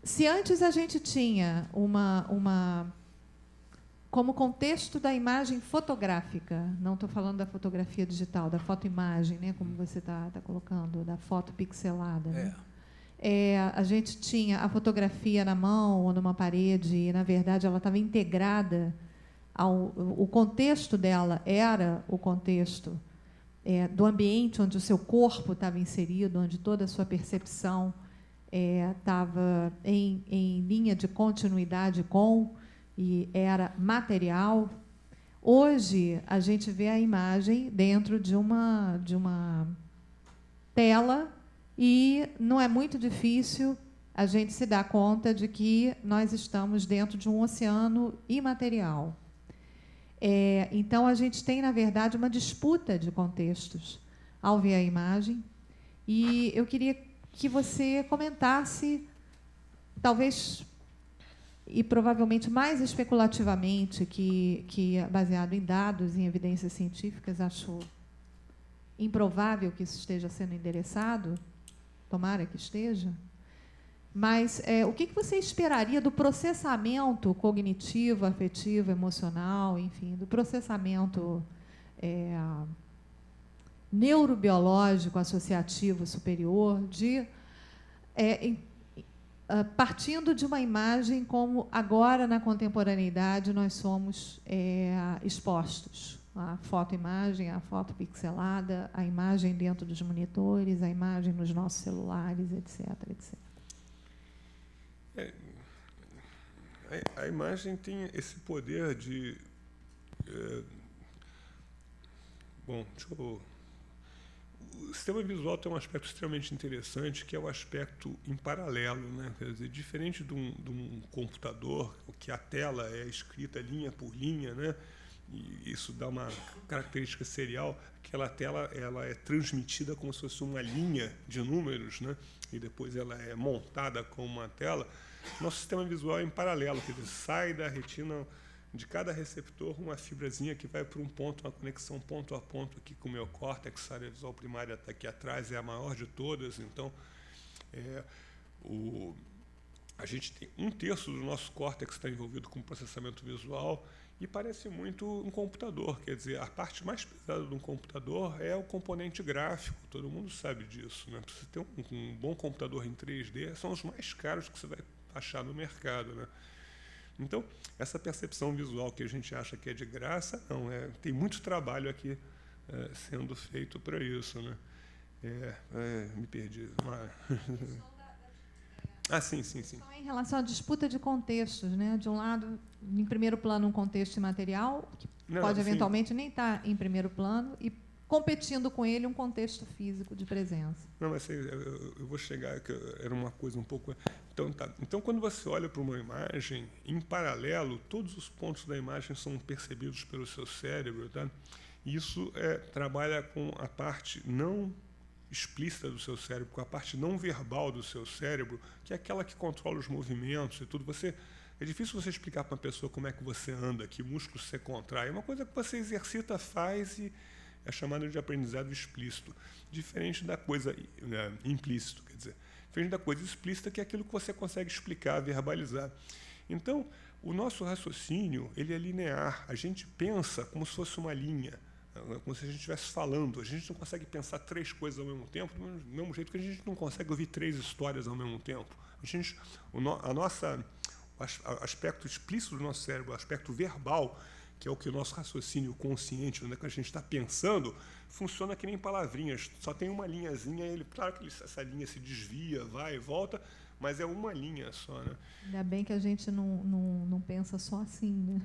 se antes a gente tinha como contexto da imagem fotográfica, não estou falando da fotografia digital, da fotoimagem, né, como você está colocando, da foto pixelada, né? A gente tinha a fotografia na mão ou numa parede e, na verdade, ela estava integrada o contexto dela era o contexto do ambiente onde o seu corpo estava inserido, onde toda a sua percepção estava em linha de continuidade com e era material. Hoje, a gente vê a imagem dentro de uma tela e não é muito difícil a gente se dar conta de que nós estamos dentro de um oceano imaterial. Então, a gente tem, na verdade, uma disputa de contextos ao ver a imagem. E eu queria que você comentasse, talvez, e provavelmente mais especulativamente, que baseado em dados, em evidências científicas, acho improvável que isso esteja sendo endereçado, tomara que esteja. Mas o que você esperaria do processamento cognitivo, afetivo, emocional, enfim, do processamento neurobiológico associativo superior, partindo de uma imagem como agora, na contemporaneidade, nós somos expostos? A foto-imagem, a foto pixelada, a imagem dentro dos monitores, a imagem nos nossos celulares, etc, etc. A imagem tem esse poder de... O sistema visual tem um aspecto extremamente interessante, que é o aspecto em paralelo, né? Quer dizer, diferente de um computador, que a tela é escrita linha por linha, né? E isso dá uma característica serial. Aquela tela ela é transmitida como se fosse uma linha de números, né? E depois ela é montada como uma tela. Nosso sistema visual é em paralelo, quer dizer, sai da retina de cada receptor uma fibrazinha que vai para um ponto, uma conexão ponto a ponto aqui com o meu córtex. A área visual primária está aqui atrás, é a maior de todas. Então, a gente tem 1/3 do nosso córtex está envolvido com processamento visual e parece muito um computador. Quer dizer, a parte mais pesada de um computador é o componente gráfico. Todo mundo sabe disso, né? Para você ter um bom computador em 3D, são os mais caros que você vai achar no mercado, né? Então, essa percepção visual que a gente acha que é de graça, não, tem muito trabalho aqui sendo feito para isso, né? Me perdi. Sim. Então, em relação à disputa de contextos, né? De um lado, em primeiro plano, um contexto imaterial, que pode eventualmente nem estar em primeiro plano, e competindo com ele um contexto físico de presença. Não, mas eu vou chegar, que era uma coisa um pouco... Então, quando você olha para uma imagem, em paralelo, todos os pontos da imagem são percebidos pelo seu cérebro, tá? E isso trabalha com a parte não explícita do seu cérebro, com a parte não verbal do seu cérebro, que é aquela que controla os movimentos e tudo. É difícil você explicar para uma pessoa como é que você anda, que músculos você contrai. É uma coisa que você exercita, faz e é chamado de aprendizado explícito. Diferente da coisa implícito, quer dizer. Diferente da coisa explícita, que é aquilo que você consegue explicar, verbalizar. Então, o nosso raciocínio ele é linear. A gente pensa como se fosse uma linha, como se a gente estivesse falando. A gente não consegue pensar 3 coisas ao mesmo tempo, do mesmo jeito que a gente não consegue ouvir 3 histórias ao mesmo tempo. O aspecto explícito do nosso cérebro, o aspecto verbal, que é o que o nosso raciocínio consciente, onde a gente está pensando, funciona que nem palavrinhas. Só tem uma linhazinha, claro que essa linha se desvia, vai e volta, mas é uma linha só, né? Ainda bem que a gente não pensa só assim, né?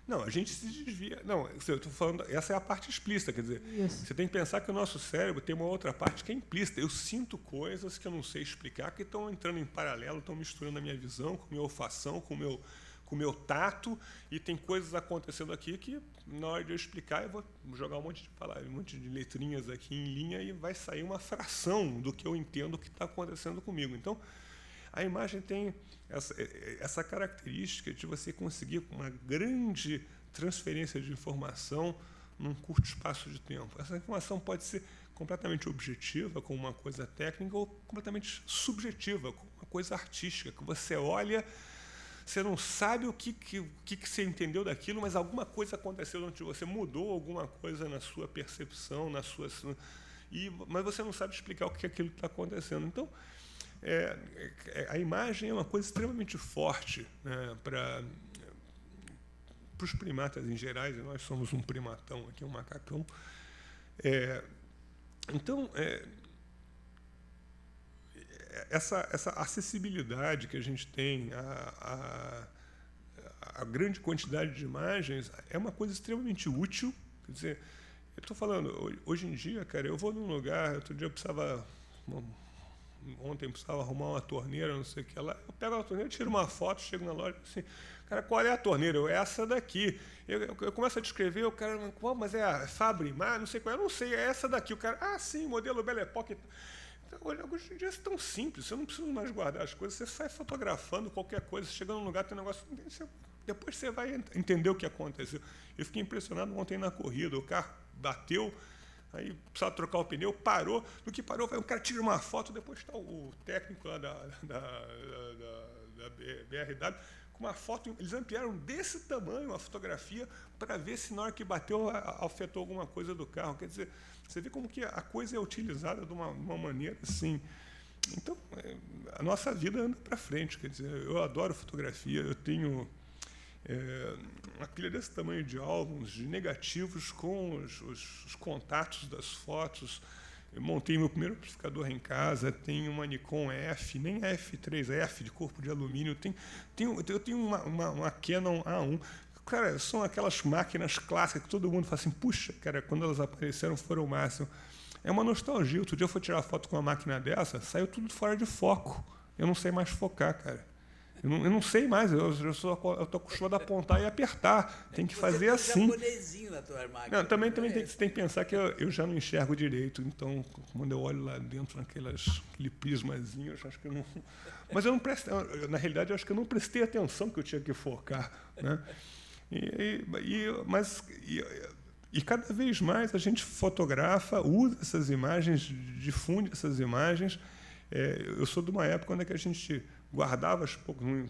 Não, a gente se desvia. Não, eu estou falando, essa é a parte explícita, quer dizer, Isso. Você tem que pensar que o nosso cérebro tem uma outra parte que é implícita. Eu sinto coisas que eu não sei explicar, que estão entrando em paralelo, estão misturando a minha visão com a minha olfação, com o meu tato, e tem coisas acontecendo aqui que, na hora de eu explicar, eu vou jogar um monte de palavras, um monte de letrinhas aqui em linha e vai sair uma fração do que eu entendo que está acontecendo comigo. Então, a imagem tem essa característica de você conseguir uma grande transferência de informação num curto espaço de tempo. Essa informação pode ser completamente objetiva, como uma coisa técnica, ou completamente subjetiva, como uma coisa artística, que você olha, você não sabe o que você entendeu daquilo, mas alguma coisa aconteceu onde você mudou alguma coisa na sua percepção, mas você não sabe explicar o que aquilo está acontecendo. Então, a imagem é uma coisa extremamente forte, né, para os primatas em geral, e nós somos um primatão aqui, um macacão. Então, essa acessibilidade que a gente tem, a grande quantidade de imagens, é uma coisa extremamente útil. Quer dizer, eu estou falando, hoje em dia, cara, eu vou num lugar, outro dia eu precisava... Ontem eu precisava arrumar uma torneira, não sei o que lá. Eu pego a torneira, tiro uma foto, chego na loja assim, cara, qual é a torneira? Essa daqui. Eu começo a descrever, o cara, qual, mas é a Fabrimar, não sei qual, eu não sei, é essa daqui. O cara, sim, modelo Belle Époque. Então, hoje em dia é tão simples, você não precisa mais guardar as coisas, você sai fotografando qualquer coisa, você chega num lugar, tem um negócio, depois você vai entender o que aconteceu. Eu fiquei impressionado ontem na corrida, o carro bateu, aí precisava trocar o pneu, parou. No que parou, o cara tira uma foto, depois está o técnico lá da BRW com uma foto. Eles ampliaram desse tamanho a fotografia para ver se na hora que bateu afetou alguma coisa do carro. Quer dizer, você vê como que a coisa é utilizada de uma maneira assim. Então, a nossa vida anda para frente. Quer dizer, eu adoro fotografia, eu tenho uma pilha desse tamanho de álbuns, de negativos com os contatos das fotos. Eu montei meu primeiro amplificador em casa, tenho uma Nikon F, nem F3, F de corpo de alumínio, eu tenho uma Canon A1. Cara, são aquelas máquinas clássicas que todo mundo fala assim, puxa, cara, quando elas apareceram foram o máximo. É uma nostalgia. Outro dia eu fui tirar foto com uma máquina dessa, saiu tudo fora de foco. Eu não sei mais focar, cara. Eu não sei mais, eu estou acostumado a apontar e apertar. Tem que fazer assim. Japonesinho na tua máquina. Não, também você tem que pensar que eu já não enxergo direito. Então, quando eu olho lá dentro, aquele prismazinho, eu acho que eu não... Mas eu não prestei... Na realidade, eu acho que eu não prestei atenção que eu tinha que focar. Né? E cada vez mais a gente fotografa, usa essas imagens, difunde essas imagens. Eu sou de uma época onde a gente guardava,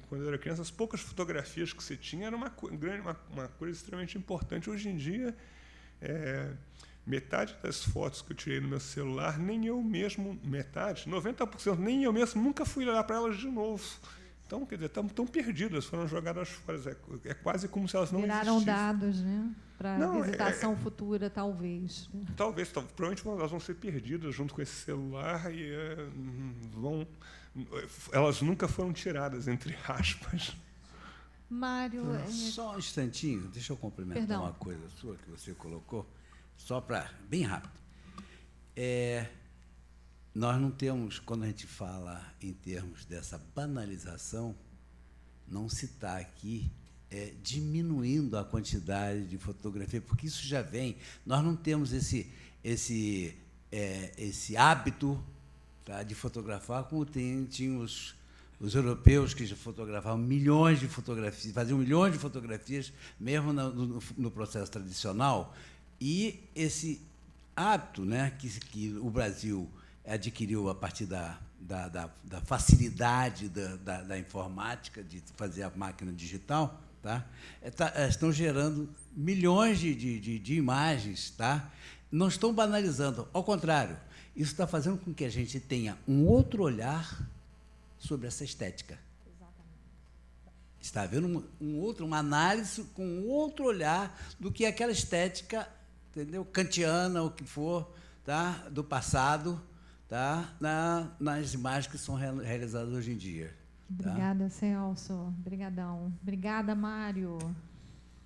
quando eu era criança, as poucas fotografias que você tinha era uma coisa extremamente importante. Hoje em dia, metade das fotos que eu tirei no meu celular, nem eu mesmo, 90%, nem eu mesmo nunca fui olhar para elas de novo. Então, quer dizer, estão perdidas, foram jogadas fora. É quase como se elas não viraram existissem. dados, né? Para visitação futura, talvez. Talvez, provavelmente elas vão ser perdidas junto com esse celular e elas nunca foram tiradas, entre aspas. Mário... Só um instantinho, deixa eu complementar uma coisa sua que você colocou, só para... bem rápido. Nós não temos, quando a gente fala em termos dessa banalização, não se está aqui diminuindo a quantidade de fotografia, porque isso já vem. Nós não temos esse hábito, tá, de fotografar como tinham os europeus que já fotografavam milhões de fotografias, faziam milhões de fotografias, mesmo no processo tradicional. E esse hábito, né, que o Brasil adquiriu a partir da facilidade da informática, de fazer a máquina digital, tá? Estão gerando milhões de imagens, tá? Não estão banalizando, ao contrário, isso está fazendo com que a gente tenha um outro olhar sobre essa estética. Exatamente. Está havendo uma análise com um outro olhar do que aquela estética, entendeu? Kantiana, o que for, tá? Do passado, tá? Nas imagens que são realizadas hoje em dia. Tá? Obrigada, Celso. Obrigadão. Obrigada, Mário.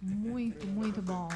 Muito, muito bom.